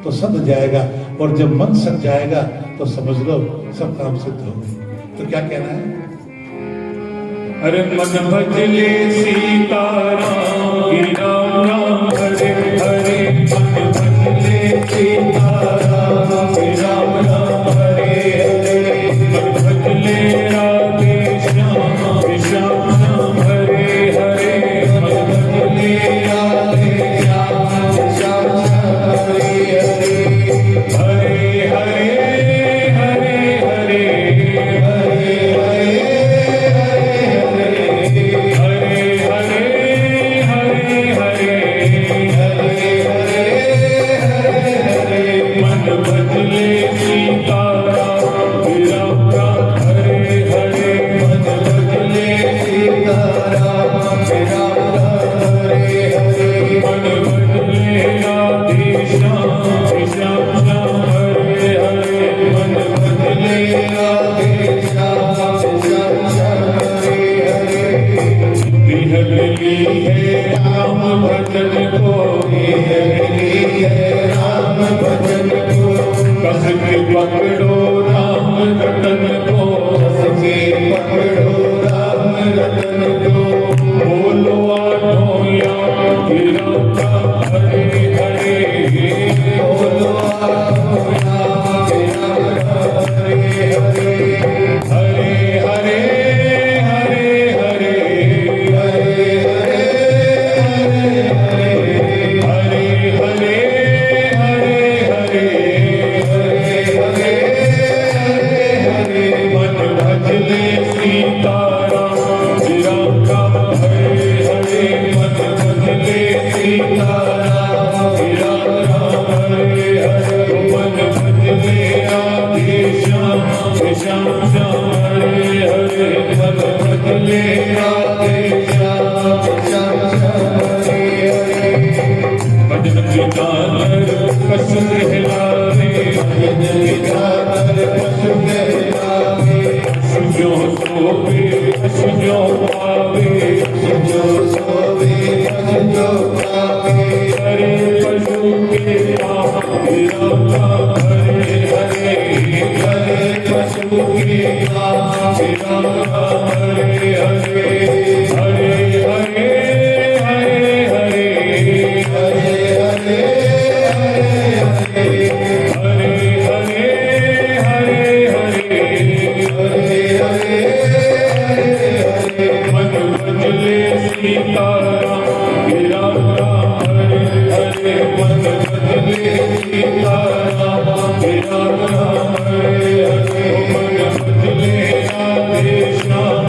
तो सद जाएगा, और जब मन सद जाएगा तो समझ लो सब काम सिद्ध हो गए। तो क्या कहना है? हरे मन भजले सीताराम, राम राम हरे हरे। मन भजले सीताराम, राम राम हरे हरे। मन भजले राधे श्याम, श्याम श्याम हरे हरे। मन भजले राधे श्याम, श्याम श्याम हरे हरे। हरे हरे हरे हरे हरे राम भजन को के पकड़ो राम रतन को, हंस के पकड़ो राम रतन को, बोलो आठों या गिरा हरे हरे, बोलो आठों नाम तेरा हरे हरे, हरे हरे हरे हरे हरे हरे हरे हरे, हरे हरे हरे हरे हरे मन भजले सीताराम राम राम हरे हरे, मन भजले सीताराम राम राम हरे हरे, मन भजले राधे श्याम श्याम श्याम हरे हरे, मन भजले राधे श्याम श्याम श्याम हरे हरे, भजन गानर कस हिलावे, भजन गानर पशु कहलावे, सुजो सोवे सुजो पावे, जो सोवे जो पावे, हरे पशु के पाप राम हरे हरे, हरे पशु के पाप राम हरे हरे, हरे हरे हरे हरे हरे हरे हरे हरे हरे हरे हरे हरे हरे हरे मन भजले सीताराम राम राम हरे हरे, मन भजले सीताराम राम राम हरे हरे, मन भजले राधे श्याम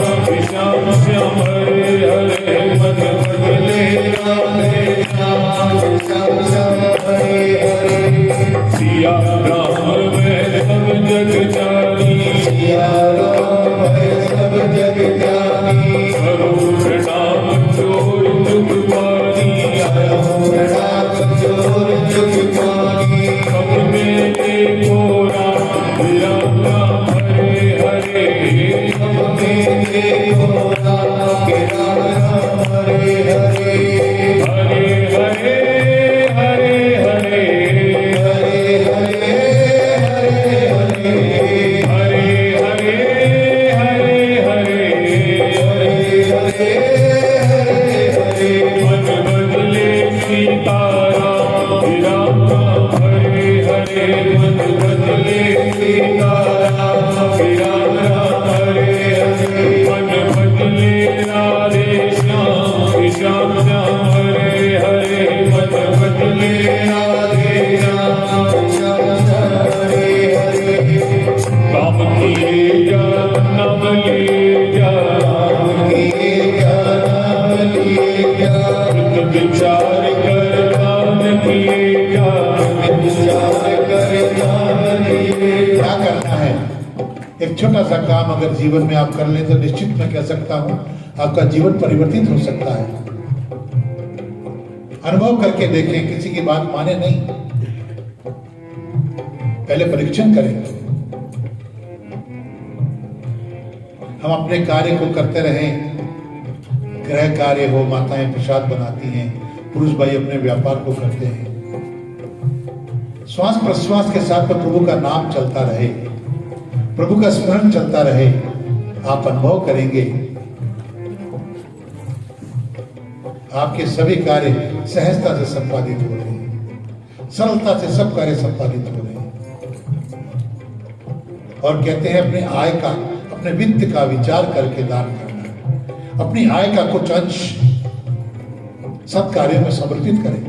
श्याम श्याम हरे हरे, मन भजले राधे श्याम श्याम श्याम हरे हरे, सिया राम मैं सब जग जानी, सिया राम है सब जग जानी, करो प्रणाम चोर जुग पानी, प्रणाम चोर जुग पानी, अपने देखो राम राम हरे हरे, अपने देखो राम के राम राम हरे हरे, हरे हरे हरे हरे हरे हरे हरे हरे हरे हरे हरे हरे हरे हरे हरे मन बदले सीताराम राम राम हरे हरे, मन बदले सीताराम राम राम हरे हरे, मन बदले राधे श्याम श्याम श्याम हरे हरे, मन बदले राधे श्याम श्याम श्याम हरे हरे, काम किए जा नाम लिए जा, लिए जा नाम लिए जा, कृत विचार कर दान किए जा, विचार कर नाम लिए क्या करना है? एक छोटा सा काम अगर जीवन में आप कर लें तो निश्चित मैं कह सकता हूं आपका जीवन परिवर्तित हो सकता है। अनुभव करके देखें, किसी की बात माने नहीं, पहले परीक्षण करें। हम अपने कार्य को करते रहें, गृह कार्य हो, माताएं प्रसाद बनाती हैं, पुरुष भाई अपने व्यापार को करते हैं, श्वास प्रश्वास के साथ में प्रभु का नाम चलता रहे, प्रभु का स्मरण चलता रहे, आप अनुभव करेंगे आपके सभी कार्य सहजता से संपादित हो रहे हैं, सरलता से सब कार्य संपादित हो रहे हैं। और कहते हैं अपने आय का, अपने वित्त का विचार करके दान करना, अपनी आय का कुछ अंश सत्कार्यों में समर्पित करें।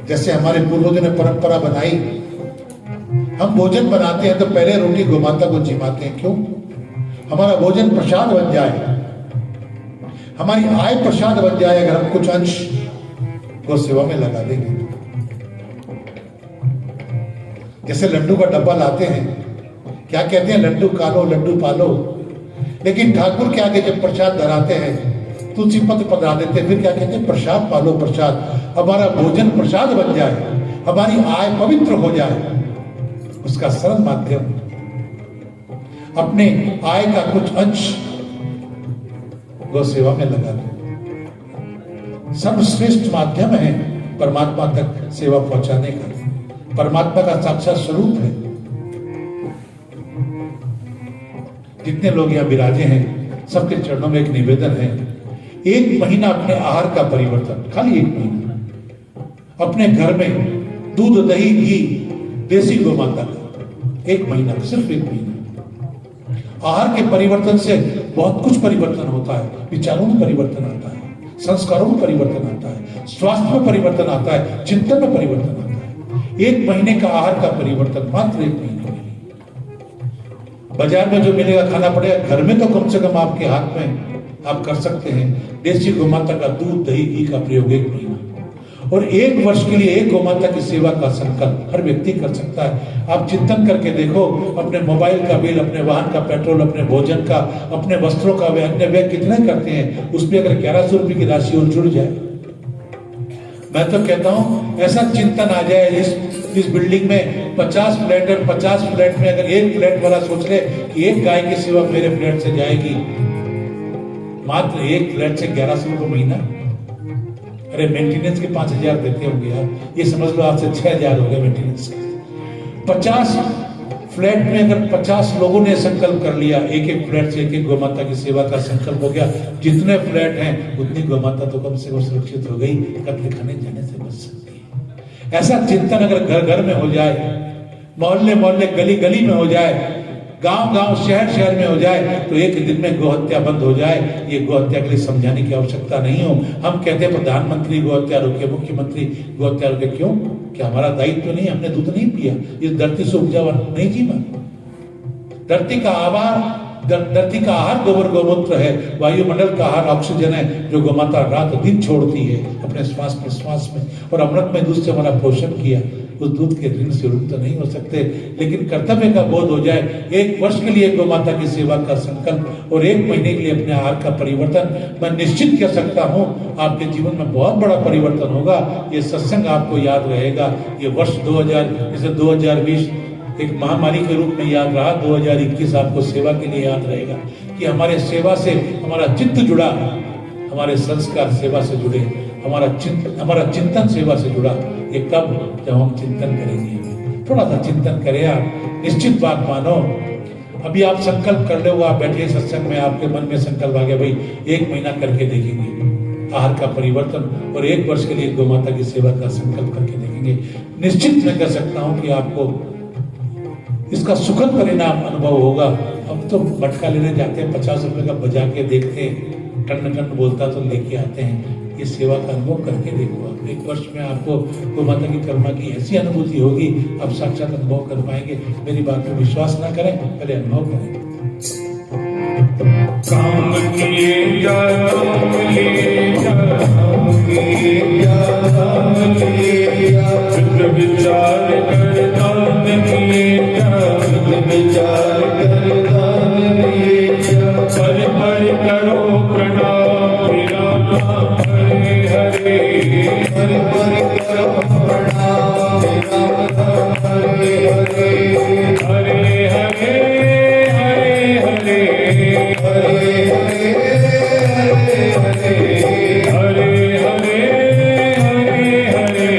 जैसे हमारे पूर्वजों ने परंपरा बनाई, हम भोजन बनाते हैं तो पहले रोटी गोमाता को जिमाते हैं। क्यों? हमारा भोजन प्रसाद बन जाए, हमारी आय प्रसाद बन जाए अगर हम कुछ अंश गौ सेवा में लगा देंगे। जैसे लड्डू का डब्बा लाते हैं, क्या कहते हैं? लड्डू कालो लड्डू पालो। लेकिन ठाकुर के आगे जब प्रसाद धराते हैं, तुलसी पत्र पधरा देते हैं, फिर क्या कहते हैं? प्रसाद पालो प्रसाद। हमारा भोजन प्रसाद बन जाए, हमारी आय पवित्र हो जाए, उसका सरल माध्यम अपने आय का कुछ अंश गौ सेवा में लगा दो। सर्वश्रेष्ठ माध्यम है परमात्मा तक सेवा पहुंचाने का। परमात्मा का साक्षात स्वरूप है। जितने लोग यहाँ विराजे हैं सबके चरणों में एक निवेदन है, 1 महीना अपने आहार का परिवर्तन, खाली 1 महीना अपने घर में दूध दही घी देसी गौ माता का 1 महीना, सिर्फ 1 महीना। आहार के परिवर्तन से बहुत कुछ परिवर्तन होता है। विचारों में परिवर्तन आता है, संस्कारों में परिवर्तन आता है, स्वास्थ्य में परिवर्तन आता है, चिंतन में परिवर्तन आता है। 1 महीने का आहार का परिवर्तन मात्र 1 महीने के लिए। बाजार में जो मिलेगा खाना पड़ेगा, घर में तो कम से कम आपके हाथ में आप कर सकते हैं। देसी गौ माता का दूध दही घी का प्रयोग 1 महीना, और 1 वर्ष के लिए एक गौ माता की सेवा का संकल्प हर व्यक्ति कर सकता है। आप चिंतन करके देखो, अपने मोबाइल का बिल, अपने वाहन का पेट्रोल, अपने भोजन का, अपने वस्त्रों का व्यय, अन्य व्यय कितने करते हैं, उसमें अगर 1100 रुपए की राशि और जुड़ जाए, मैं तो कहता हूं ऐसा चिंतन आ जाए। इस बिल्डिंग में 50 फ्लैट है, 50 फ्लैट में अगर एक फ्लैट वाला सोच ले कि एक गाय की सेवा मेरे फ्लैट से जाएगी, मात्र एक फ्लैट से 1100 रुपये महीना। अरे मेंटेनेंस के 5000 देते होंगे यार, ये समझ लो आपसे 6000 हो गए मेंटेनेंस के। 50 फ्लैट में अगर 50 लोगों ने संकल्प कर लिया, एक एक फ्लैट से एक एक गौ माता की सेवा का संकल्प हो गया, जितने फ्लैट हैं उतनी गौ माता तो कम से कम सुरक्षित हो गई, कत्ल खाने जाने से बच सकती है। ऐसा चिंतन अगर घर घर में हो जाए, मोहल्ले मोहल्ले गली गली में हो जाए, गांव गांव शहर शहर में हो जाए, तो एक दिन में गोहत्या बंद हो जाए। ये गोहत्या के लिए समझाने की आवश्यकता नहीं हो। हम कहते हैं प्रधानमंत्री गोहत्या रोके, मुख्यमंत्री गोहत्या रोके, क्यों? क्या हमारा दायित्व नहीं? हमने दूध नहीं पिया, इस धरती से उपजा नहीं जीवा। धरती का आहार गोबर गौमूत्र है, वायुमंडल का आहार ऑक्सीजन है, जो गौमाता रात दिन छोड़ती है अपने श्वास प्रश्वास में, और अमृतमय दूध से हमारा पोषण किया। उस दूध के ऋण से रुक तो नहीं हो सकते, लेकिन कर्तव्य का बोध हो जाए। 1 वर्ष के लिए गौ माता की सेवा का संकल्प और 1 महीने के लिए अपने आहार का परिवर्तन, मैं निश्चित कह सकता हूं आपके जीवन में बहुत बड़ा परिवर्तन होगा। ये सत्संग आपको याद रहेगा। ये वर्ष 2020 एक महामारी के रूप में याद रहा, 2021 आपको सेवा के लिए याद रहेगा कि हमारे सेवा से हमारा चित्त जुड़ा, हमारे संस्कार सेवा से जुड़े, हमारा चिंतन सेवा से जुड़ा। ये कब? जब हम चिंतन करेंगे। थोड़ा सा चिंतन करें आप, निश्चित बात मानो। अभी आप संकल्प कर लो, आप बैठे सत्संग में, आपके मन में संकल्प आ गया, भाई 1 महीना करके देखेंगे आहार का परिवर्तन, और 1 वर्ष के लिए गौ माता की सेवा का संकल्प करके देखेंगे। निश्चित मैं कह सकता हूं कि आपको इसका सुखद परिणाम अनुभव होगा। अब तो मटका लेने जाते हैं, 50 रुपए का बजा के देखते हैं, टन टन बोलता तो लेके आते हैं। ये सेवा का अनुभव करके देखो आप। 1 वर्ष में आपको गौ माता की करुणा की ऐसी अनुभूति होगी, आप साक्षात अनुभव कर पाएंगे। मेरी बात पर विश्वास ना करें, पहले अनुभव करें। काम किए जा, काम लिए जा, काम किए जा, काम लिए जा, शुद्ध विचार कर दान किए जा, शुद्ध विचार कर दान किए जा, पर करो प्रणाम राम हरे हरे, पर करो प्रणाम राम हरे हरे, हरे हरे हरे हरे, हरे हरे हरे हरे, हरे हरे हरे हरे,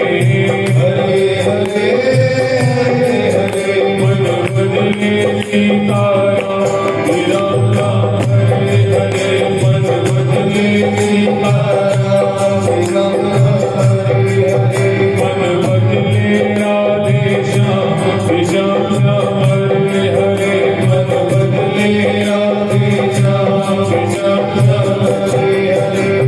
हरे हरे हरे, मन बदले सीताराम राम हरे हरे, मन बदले सीताराम राम हरे हरे, मन बदले राधे श्याम श्याम श्याम हरे हरे, मन बदले राधे श्याम श्याम श्याम हरे हरे।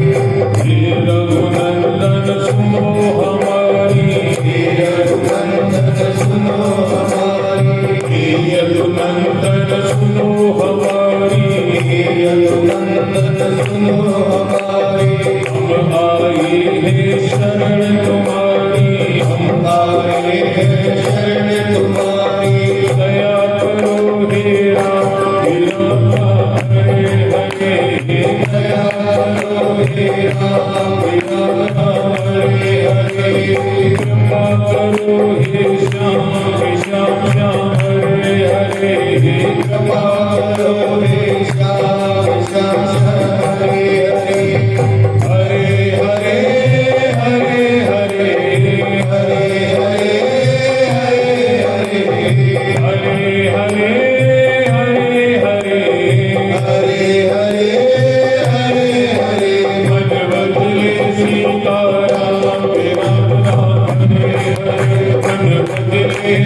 हे रघुनंदन सुनो हमारी, हे रघुनंदन सुनो हमारी, हे रघुनंदन सुनो हमारी, हे रघुनंदन सुनो हमारी। हम आए हैं शरण तुम्हारी, हम आए हैं शरण तुम्हारी, दया करो हे राम हरे हरे, दया करो हे राम हरे हरे, कृपा करो हे श्याम श्याम श्याम हरे हरे, कृपा करो हे श्याम श्याम श्याम हरे हरे, हरे हरे हरे हरे, हरे हरे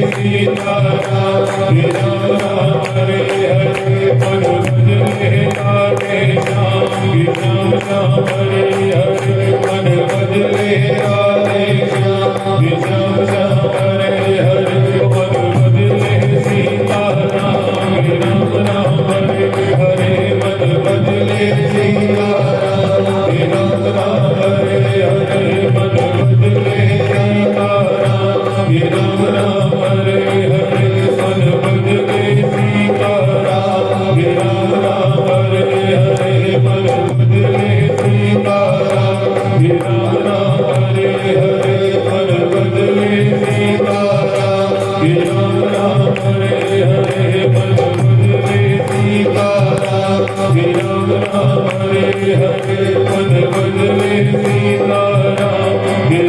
सीताराम राम राम हरे हरे पद भजले राधे श्याम श्याम श्याम हरे हरे पद भजले राधे श्याम श्याम श्याम हरे हरे पद भजले सीताराम राम राम हरे हरे पद भजले सीताराम राम राम हरे हरे पद भजले सीताराम राम राम हरे हरे पद भजले सीताराम राम राम हरे हरे पद भजले सीताराम राम राम हरे हरे पद भजले सीताराम राम राम हरे हरे पद भजले सीताराम राम राम हरे हरे पद भजले सीताराम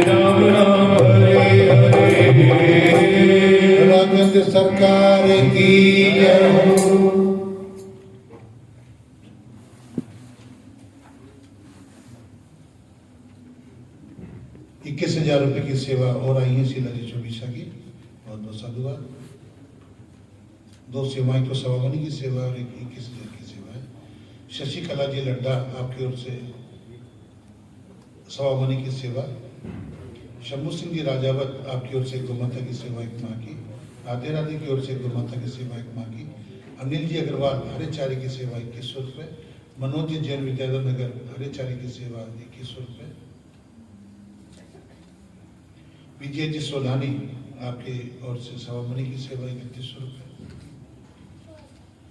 राम राम हरे हरे। राघवेंद्र सरकार की जय हो। 21,000 रुपए की सेवा और आई है शीला जी चौबीसा की, बहुत बहुत साधुवाद। 2 सेवाएं तो सवामणि की सेवा और 21,000 की सेवा है। शशिकला जी लड्डा आपकी ओर से सवामणि की सेवा। शंभू सिंह जी राजावत आपकी ओर से गौ माता की सेवा 1 माह की। राधे राधे की ओर से गौ माता की सेवा 1 माह की। अनिल जी अग्रवाल हरे चारे की सेवा 2100 रुपये। मनोज जी जैन विद्याधर नगर हरे चारे की सेवा 2100 रुपये। विजय जी सोलानी आपके ओर से सवामणि की सेवा 3100 रुपये।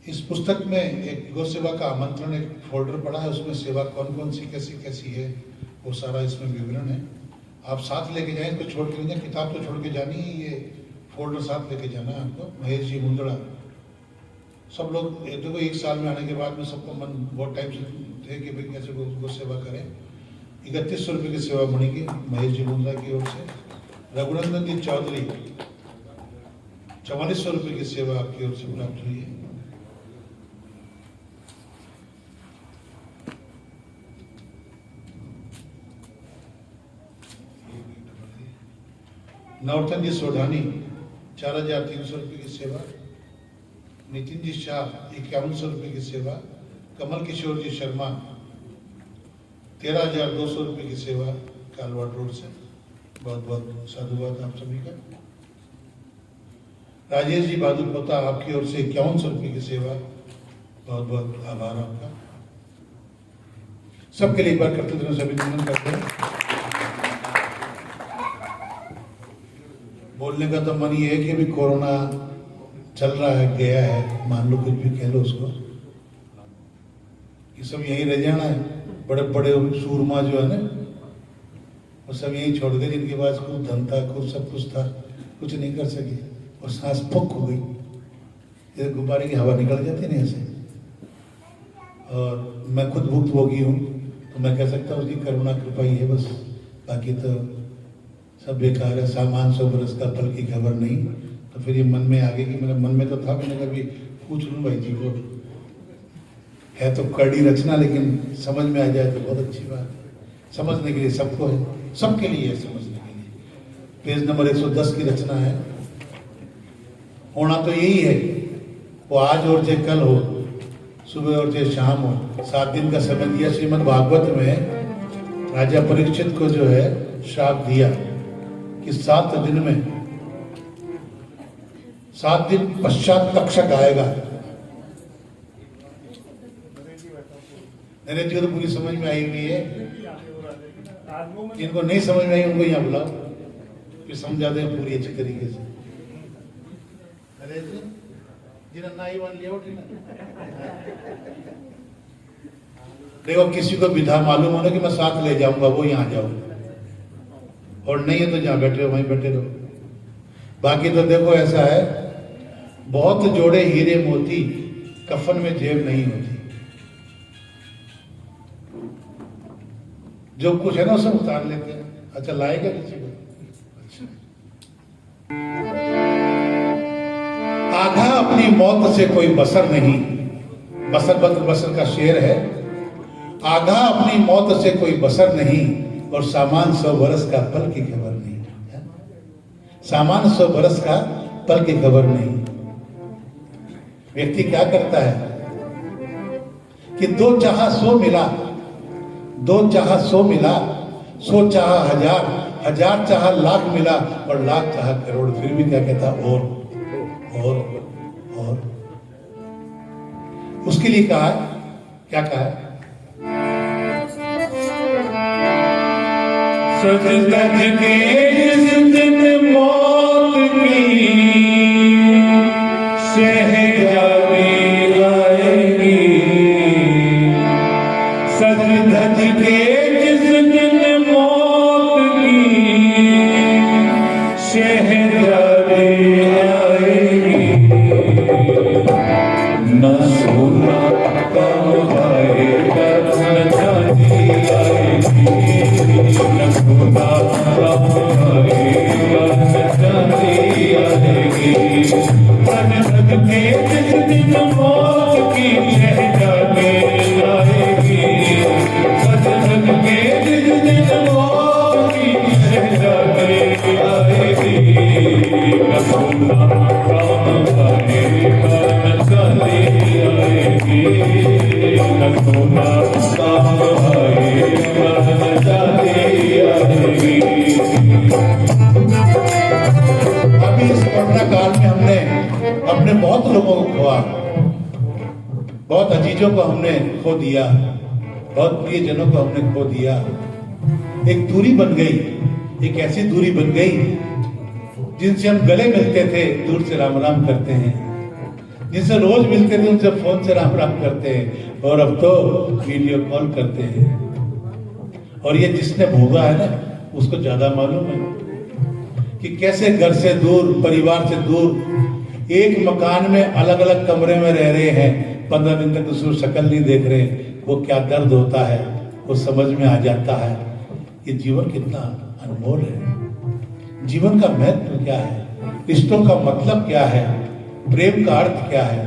इस पुस्तक में एक गौ सेवा का आमंत्रण एक फोल्डर पड़ा है, उसमें सेवा कौन कौन सी कैसी कैसी है वो सारा इसमें विवरण है। आप साथ लेके जाएं, इसको छोड़ के नहीं जाए, किताब तो छोड़ के जानी है, ये फोल्डर साथ लेके जाना है आपको। महेश जी मुंदड़ा सब लोग देखो 1 साल में आने के बाद में सबको मन बहुत टाइम से थे कि भाई कैसे गौ सेवा करें। 3100 रुपये की सेवा बनेगी महेश जी मुंदड़ा की ओर से। रघुनंदन जी चौधरी 4400 रुपये की सेवा आपकी ओर से प्राप्त हुई है। नौतन जी सोढ़ानी 4,300 रुपये की सेवा। नितिन जी शाह 5100 रुपये की सेवा। कमल किशोर जी शर्मा 13,200 रुपये की सेवा कालवाड़ रोड से, बहुत बहुत साधुवाद आप सभी का। राजेश जी बहादुर पोता आपकी ओर से 5100 रुपये की सेवा, बहुत बहुत आभार आपका। सबके लिए एक बार करते दिनों सभी निमंत्रण करते हैं। बोलने का तो मन ये है कि अभी कोरोना चल रहा है, गया है, मान लो कुछ भी कह लो उसको, कि सब यहीं रह जाना है। बड़े बड़े सूरमा जो है ना वो सब यहीं छोड़ गए, जिनके पास खूब धन था, खूब सब कुछ था, कुछ नहीं कर सके और सांस फुक हो गई। जैसे गुब्बारे की हवा निकल जाती है ना ऐसे। और मैं खुद भुक्तभोगी हूँ तो मैं कह सकता हूँ उसकी करुणा कृपा ही है बस, बाकी तो सब बेकार है। सामान 100 बरस का फल की खबर नहीं। तो फिर ये मन में आ गई कि मेरे मन में तो था, मैंने कभी पूछ लूँ भाई जी को, है तो कड़ी रचना लेकिन समझ में आ जाए तो बहुत अच्छी बात है। समझने के लिए सबको है, सबके लिए है समझने के लिए। पेज नंबर 110 की रचना है। होना तो यही है, वो आज और चाहे कल हो, सुबह और चाहे शाम हो, 7 दिन का समय दिया। श्रीमद् भागवत में राजा परीक्षित को जो है श्राप दिया कि 7 दिन में 7 दिन पश्चात तक्षक आएगा। नरेश जी को तो पूरी समझ में आई हुई है, जिनको नहीं समझ में आई उनको यहाँ बुलाओ, फिर समझा दें पूरी अच्छी तरीके से। नरेश जी जिन्हें ना ही मान लिया देखो, किसी को विधा मालूम होना कि मैं साथ ले जाऊंगा, वो यहाँ जाओ, और नहीं है तो जहां बैठे हो वहीं बैठे रहो। बाकी तो देखो ऐसा है, बहुत जोड़े हीरे मोती कफन में जेब नहीं होती। जो कुछ है ना सब उतार लेते हैं। अच्छा लाएगा किसी को? अच्छा। आधा अपनी मौत से कोई बसर नहीं, बसर बद्र बसर का शेर है। आधा अपनी मौत से कोई बसर नहीं, और सामान 100 बरस का पल की खबर नहीं। सामान 100 बरस का पल की खबर नहीं। व्यक्ति क्या करता है कि दो चाहा सो मिला, दो चाहा सौ मिला, सौ चाहा हजार, हजार चाहा लाख मिला और लाख चाहा करोड़, फिर भी क्या कहता और उसके लिए कहा है, क्या कहा है? सच सच के जिस दिन मौत की शहजादी आएगी, सच सच के जिस दिन मौत की शहजादी आएगी, न सोना काम आएगा न चांदी आएगी, न सोना काम आएगा न चांदी आएगी, सज सज के जिस दिन मौत की शहजादी आएगी, सज सज के जिस दिन मौत की शहजादी आएगी, न सोना काम आएगा न चांदी आएगी, न सोना काम आएगा न चांदी आएगी। अभी इस कोरोना काल में हमने अपने बहुत लोगों को खोआ, बहुत अजीजों को हमने खो दिया, बहुत प्रियजनों को हमने खो दिया। एक दूरी बन गई, एक ऐसी दूरी बन गई जिनसे हम गले मिलते थे दूर से राम राम करते हैं, जिनसे रोज मिलते थे उनसे फोन से राम राम करते हैं, और अब तो वीडियो कॉल करते हैं। और ये जिसने भोगा है ना उसको ज्यादा मालूम है कि कैसे घर से दूर, परिवार से दूर, एक मकान में अलग अलग कमरे में रह रहे हैं, 15 दिन तक दूसरी शक्ल नहीं देख रहे, वो क्या दर्द होता है वो समझ में आ जाता है। ये जीवन कितना अनमोल है, जीवन का महत्व क्या है, रिश्तों का मतलब क्या है, प्रेम का अर्थ क्या है।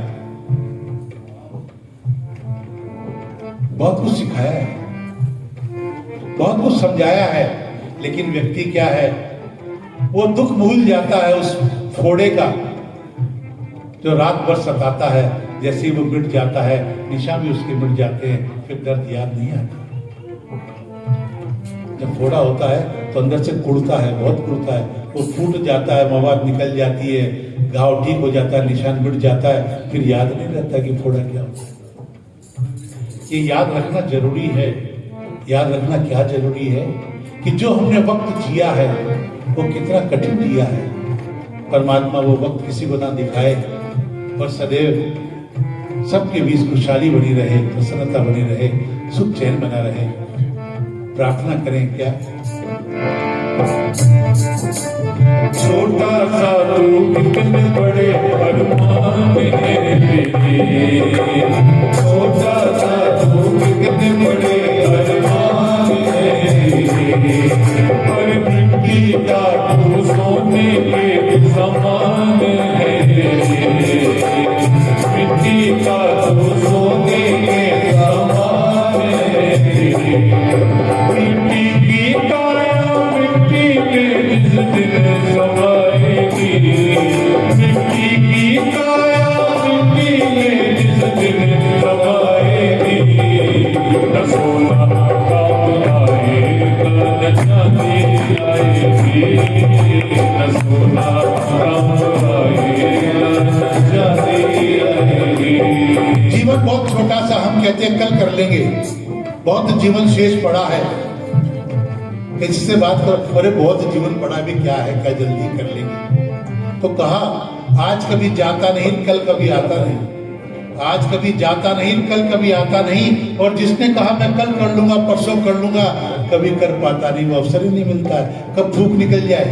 बहुत कुछ सिखाया है, बहुत कुछ समझाया है, लेकिन व्यक्ति क्या है, वो दुख भूल जाता है उस फोड़े का जो रात भर सताता है। जैसे ही वो मिट जाता है, निशा भी उसके मिट जाते हैं, फिर दर्द याद नहीं आता। जब फोड़ा होता है तो अंदर से कुड़ता है, बहुत कुड़ता है, वो फूट जाता है, मवाद निकल जाती है, घाव ठीक हो जाता है, निशान मिट जाता है, फिर याद नहीं रहता कि फोड़ा क्या होता है। ये याद रखना जरूरी है। याद रखना क्या जरूरी है कि जो हमने वक्त जिया है वो कितना कठिन जिया है। परमात्मा वो वक्त किसी को ना दिखाए और सदैव सबके बीच खुशहाली बनी रहे, प्रसन्नता बनी रहे, सुख चैन बना रहे। प्रार्थना करें क्या? छोटा सा तू कितने बड़े अरमान है तेरे, छोटा सा तू कितने बड़े अरमान है तेरे, पर मिट्टी का तू सोने के समान है तेरे, मिट्टी का तू सोने के समान है तेरे, मिट्टी की काया मिट्टी में जिस दिन समाएगी, मिट्टी की काया मिट्टी में जिस दिन समाएगी, न सोना काम आएगा न चांदी आएगी, न सोना काम आएगा न चांदी आएगी। जीवन बहुत छोटा सा, हम कहते हैं कल कर लेंगे, बहुत जीवन शेष पड़ा है, इससे बात करो, अरे बहुत जीवन पड़ा भी क्या है, क्या जल्दी कर लेंगे। तो कहा आज कभी जाता नहीं, कल कभी आता नहीं, आज कभी जाता नहीं, कल कभी आता नहीं। और जिसने कहा मैं कल कर लूंगा, परसों कर लूंगा, कभी कर पाता नहीं, वो अवसर ही नहीं मिलता है। कब धूप निकल जाए,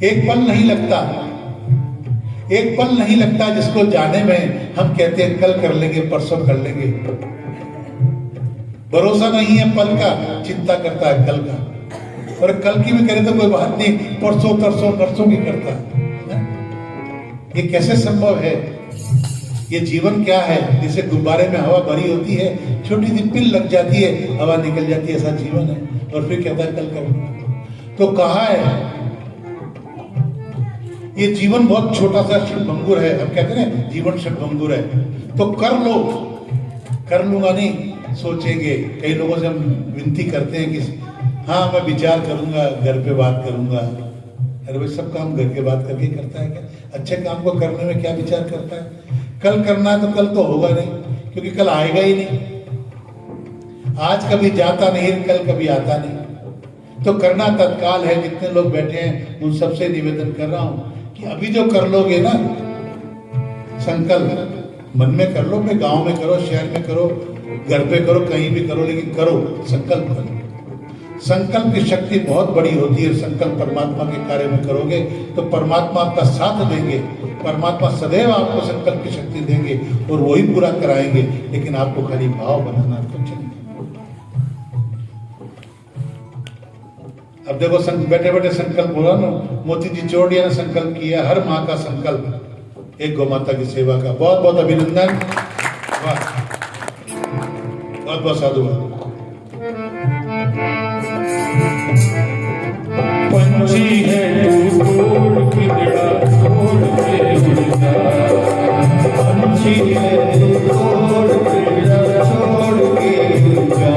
एक पल नहीं लगता, एक पल नहीं लगता जिसको जाने में हम कहते हैं कल कर लेंगे, परसों कर लेंगे। भरोसा नहीं है पल का, चिंता करता है कल का, और कल की भी करे तो कोई बात नहीं, परसों तरसों नरसों की करता है। ये कैसे संभव है? ये जीवन क्या है? जैसे गुब्बारे में हवा भरी होती है, छोटी सी पिल लग जाती है, हवा निकल जाती है, ऐसा जीवन है। और फिर कहता है कल करूंगा। तो कहा है ये जीवन बहुत छोटा सा क्षणभंगुर है, हम कहते हैं ना जीवन क्षणभंगुर है, तो कर लो, कर लूंगा नहीं सोचेंगे। कई लोगों से हम विनती करते हैं कि हाँ मैं विचार करूंगा, घर पे बात करूंगा। अरे भाई सब काम घर के बात करके करता है क्या? अच्छे काम को करने में क्या विचार करता है? कल करना है तो कल तो होगा नहीं, क्योंकि कल आएगा ही नहीं। आज कभी जाता नहीं, कल कभी आता नहीं, तो करना तत्काल है। जितने लोग बैठे हैं उन सबसे निवेदन कर रहा हूं कि अभी जो कर लोगे ना संकल्प, मन में कर लो, अपने गांव में करो, शहर में करो, घर पे करो, कहीं भी करो, लेकिन करो, संकल्प करो। संकल्प की शक्ति बहुत बड़ी होती है। संकल्प परमात्मा के कार्य में करोगे तो परमात्मा आपका साथ देंगे, परमात्मा सदैव आपको संकल्प की शक्ति देंगे और वही पूरा कराएंगे। लेकिन आपको खाली भाव बनाना, कुछ नहीं। अब देखो बैठे बैठे संकल्प बोला ना, मोती जी चौड़िया ने संकल्प किया हर माह का संकल्प एक गौ माता की सेवा का। बहुत बहुत अभिनंदन, वाह, बहुत बहुत साधुवाद। पंछी है तू तोड़ पिंजड़ा छोड़ के उड़ जा, पंछी है तू तोड़ पिंजड़ा छोड़ के उड़ जा,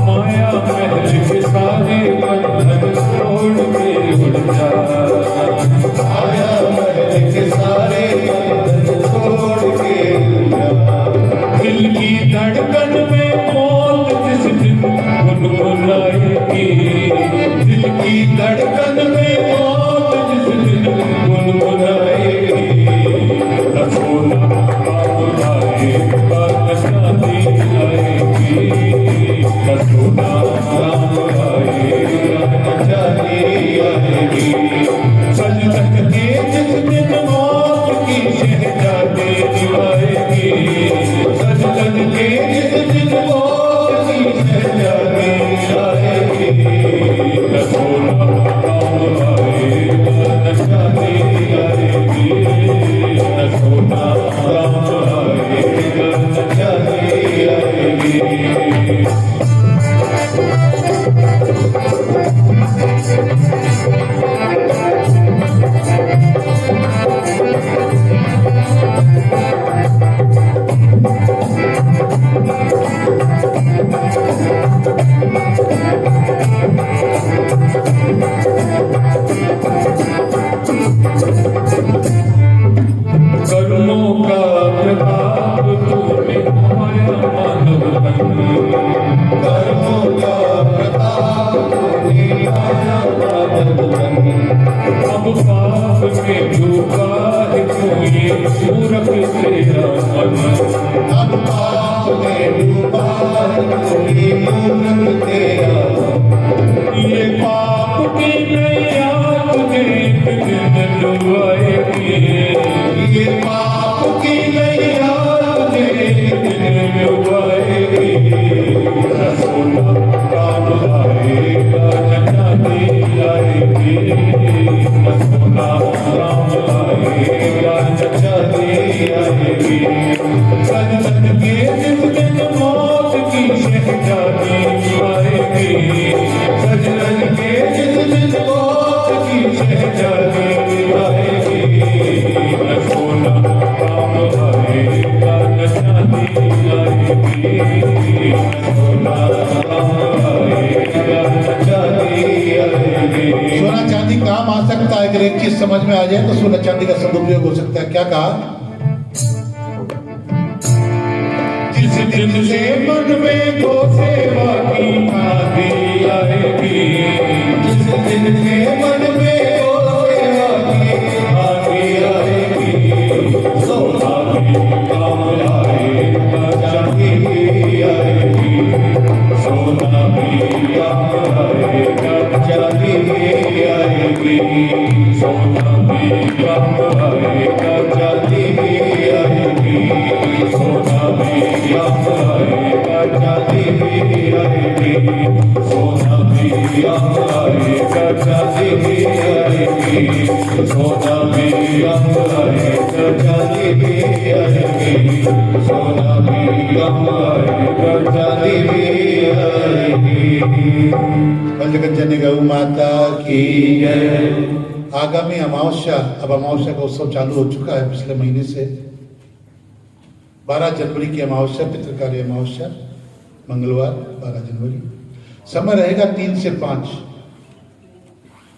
माया महल के सारे बंधन छोड़ के उड़ जा, माया महल के सारे बंधन छोड़ के उड़ जा। दिल की धड़कन में मौत जिस दिन गुनगुनाएगी, दिल की धड़कन में मौत जिस दिन गुनगुनाएगी, न सोना काम आएगा न शादी आएगी, न सोना काम आएगा न शादी आएगी। सज तक के जिस दिन मौत की शहजादी आएगी, सज तक के जिस दिन मौत की शहजादी आएगी, न सोना काम आएगा न शादी आएगी, न सोना काम आएगा न शादी आएगी। कर्मों का प्रभाव तूने पाया मानव तन, कर्मों का प्रताप तूने पाया मानव तन, अब पाप में डूबा है तू ये मूर्ख तेरा मन, अब पाप में डूबा है तू ये मूर्ख तेरा मन। ये पाप की नैया तुझे एक दिन डुबाएगी, ये पाप की नैया तुझे एक दिन डुबाएगी, न सोना काम आएगा न चांदी आएगी, न सोना काम आएगा न चांदी आएगी। सज सज के जिस दिन मौत की शहजादी आएगी, सज सज के जिस दिन मौत की शहजादी आएगी, न सोना काम आएगा न चांदी आएगी, न सोना काम आएगा न चांदी आएगी। सोना चांदी काम आ सकता है अगर एक चीज समझ में आ जाए तो सोना चांदी का सदुपयोग हो सकता है। क्या कहा? जिस दिन से मन में गो सेवा की आदि आएगी, जिस दिन से मन में गो सेवा की आदि आएगी, सोना भी काम आएगा चांदी भी आएगी, सोना भी काम आएगा चांदी भी आएगी, सोना भी काम आएगा चांदी भी आएगी, सोना भी काम आएगा चांदी भी आएगी, सोना भी काम आएगा चांदी भी आएगी, सोना भी काम आएगा चांदी भी आएगी, सोना भी काम आएगा चांदी भी आएगी। जगत जननी गौ माता की जय। आगामी अमावस्या, अब अमावस्या का उत्सव चालू हो चुका है पिछले महीने से। 12 जनवरी की अमावस्या, पितृकाली अमावस्या, मंगलवार 12 जनवरी। समय रहेगा 3 से 5।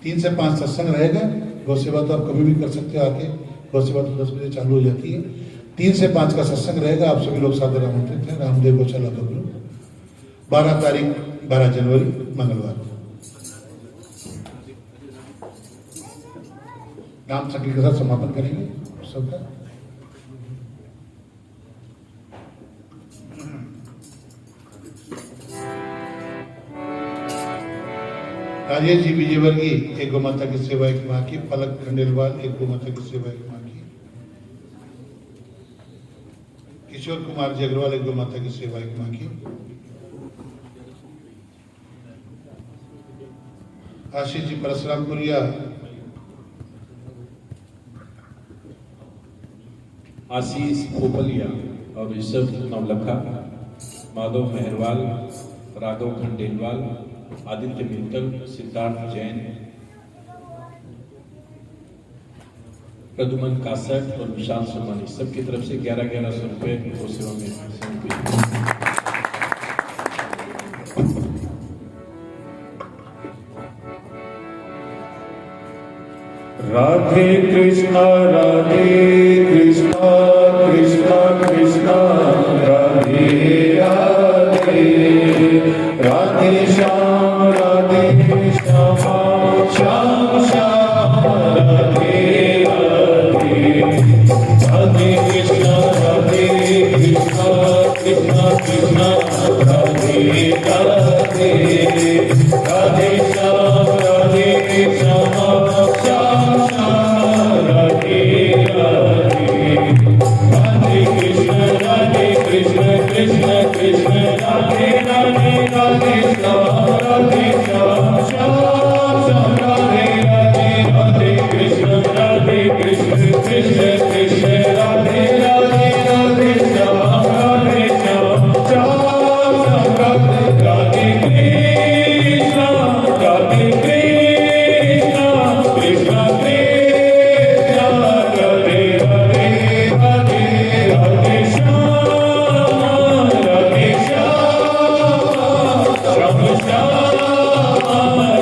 3 से 5 सत्संग रहेगा। गौ सेवा तो आप कभी भी कर सकते हो आके, गौ सेवा तो 10 बजे चालू हो जाती है। 3 से 5 का सत्संग रहेगा। आप सभी लोग सादर आमंत्रित हैं। रामदेव गौशाला बबलू, 12 तारीख 12 जनवरी मंगलवार। नाम संकीर्तन के साथ समापन करेंगे सबका। राजेश जी विजयवर्गीय एक गौ माता की सेवा एक माँ की, पलक खंडेलवाल एक गौ माता की सेवा एक माँ की, किशोर कुमार जी अग्रवाल एक गौ माता की सेवा एक माँ की, आशीष जी परशुरामपुरिया, आशीष पोपलिया और ऋषभ नवलखा, माधव मेहरवाल, राघव खंडेलवाल, आदित्य मित्तल, सिद्धार्थ जैन, प्रदुमन कासट और विशाल सोमानी, सबकी तरफ से 11,1100 रुपये गौ सेवा में समर्पित। राधे कृष्णा कृष्णा कृष्णा राधे राधे, राधे श्याम श्याम श्याम राधे राधे, राधे कृष्णा कृष्णा कृष्णा राधे राधे, राधे श्याम श्याम राधे राधे, राधे कृष्ण कृष्ण कृष्ण राधे राधे, राधे श्याम श्याम राधे राधे, राधे कृष्ण कृष्ण कृष्ण राधे राधे, राधे श्याम श्याम राधे कृष्ण राधे कृष्ण कृष्ण कृष्ण राधे राधे, राधे श्याम श्याम श्याम राधे राधे, राधे कृष्ण कृष्ण कृष्ण राधे राधे, राधे श्याम श्याम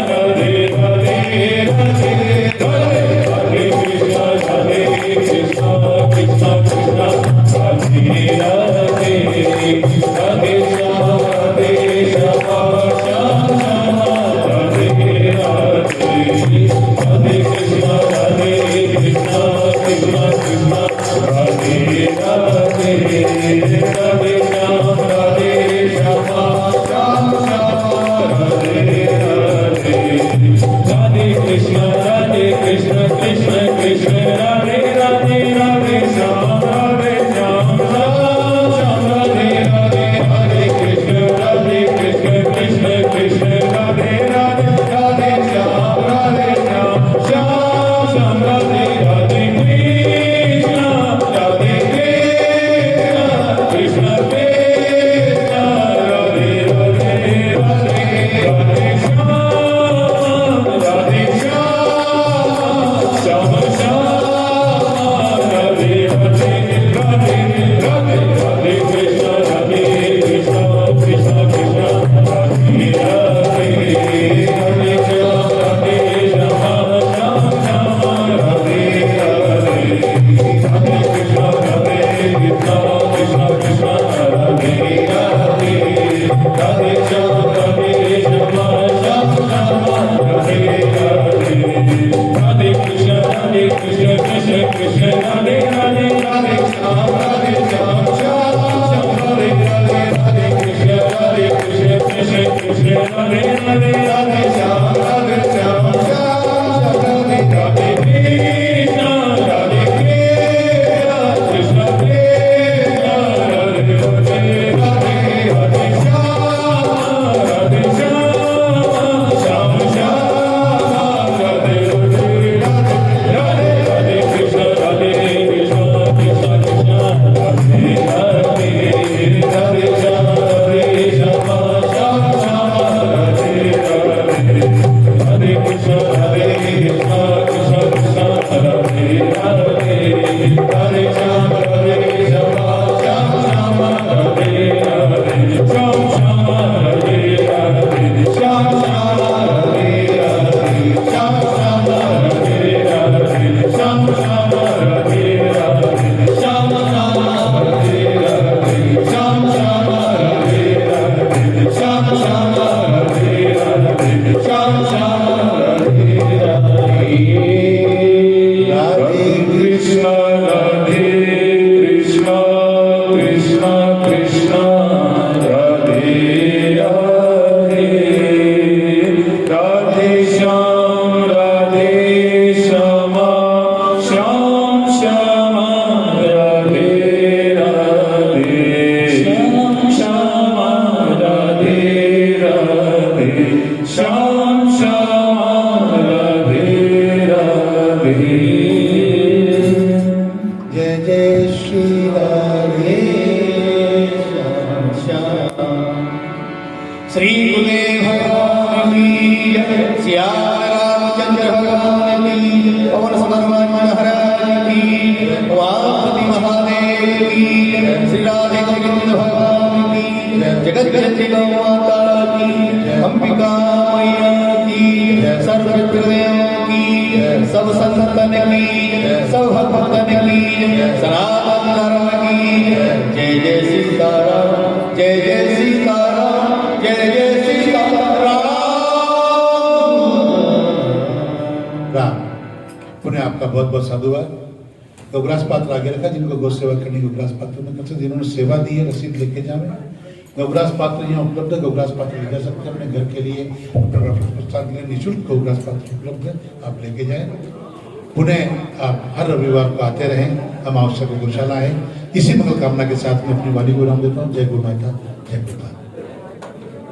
राधे राधे, राधे कृष्ण कृष्ण कृष्ण राधे राधे, राधे श्याम श्याम राधे राधे, राधे कृष्ण कृष्ण कृष्ण राधे राधे, राधे श्याम श्याम राधे राधे, राधे कृष्ण कृष्ण कृष्ण राधे राधे, राधे श्याम श्याम राधे राधे, कृष्ण कृष्ण कृष्ण राधे राधे, राधे श्याम श्याम राधे राधे, राधे राधे कृष्ण कृष्ण कृष्ण राधे राधे, राधे श्याम श्याम राधे राधे, राधे कृष्ण कृष्ण कृष्ण राधे राधे, राधे श्याम श्याम राधे राधे, राधे कृष्ण कृष्ण कृष्ण राधे राधे, राधे श्याम श्याम राधे राधे, राधे कृष्ण कृष्ण कृष्ण राधे राधे, राधे श्याम श्याम राधे राधे, राधे कृष्ण कृष्ण राधे राधे, राधे श्याम श्याम राधे राधे, राधे कृष्ण कृष्ण कृष्ण राधे राधे, राधे श्याम श्याम राधे राधे, राधे कृष्ण कृष्ण राधे श्याम राधे श्यामा श्याम श्याम राधे राधे श्याम श्याम राधे राधे श्याम श्याम राधे राधे श्याम श्याम राधे राधे श्याम श्याम राधे राधे श्याम श्याम राधे राधे श्याम श्याम राधे राधे श्याम श्याम राधे राधे श्याम श्याम राधे राधे राधे कृष्ण राधे कृष्ण कृष्ण कृष्ण राधे राधे राधे श्याम श्यामा श्याम श्याम राधे राधे श्याम श्याम राधे राधे श्याम श्याम राधे राधे जय जय श्री राधे श्याम श्याम। श्री गुरुदेव भगवान की जय, सिया रामचंद्र भगवान की, पवन सुत हनुमान महाराज की, वामपति महादेव की, श्री राधे गोविंद भगवान की, जगत जननी गौ माता की, अंबिका मैया की, सर्व पितृदेवों की, सब संतन की, सब भक्तन की, सनातन धर्म की, जय जय सीताराम, जय जय सीताराम, जय जय सीताराम। राम पुण्य आपका बहुत बहुत साधुवाद। गौग्रास पात्र आगे रखा, जिनको गौ सेवा करनी गौग्रास पात्र में करते, जिन्होंने सेवा दी है रसीद लेके जावे। गौग्रास पात्र यहाँ उपलब्ध है, गौग्रास पात्र ले जा सकते हैं अपने घर के लिए, अपने प्रस्थान के लिए निःशुल्क गौग्रास पात्र उपलब्ध है, आप लेके जाएं। पुनः आप हर रविवार को आते रहें, हम आवश्यक गौशाला है। इसी मंगल कामना के साथ में अपनी वाणी को विराम देता हूँ। जय गौ माता।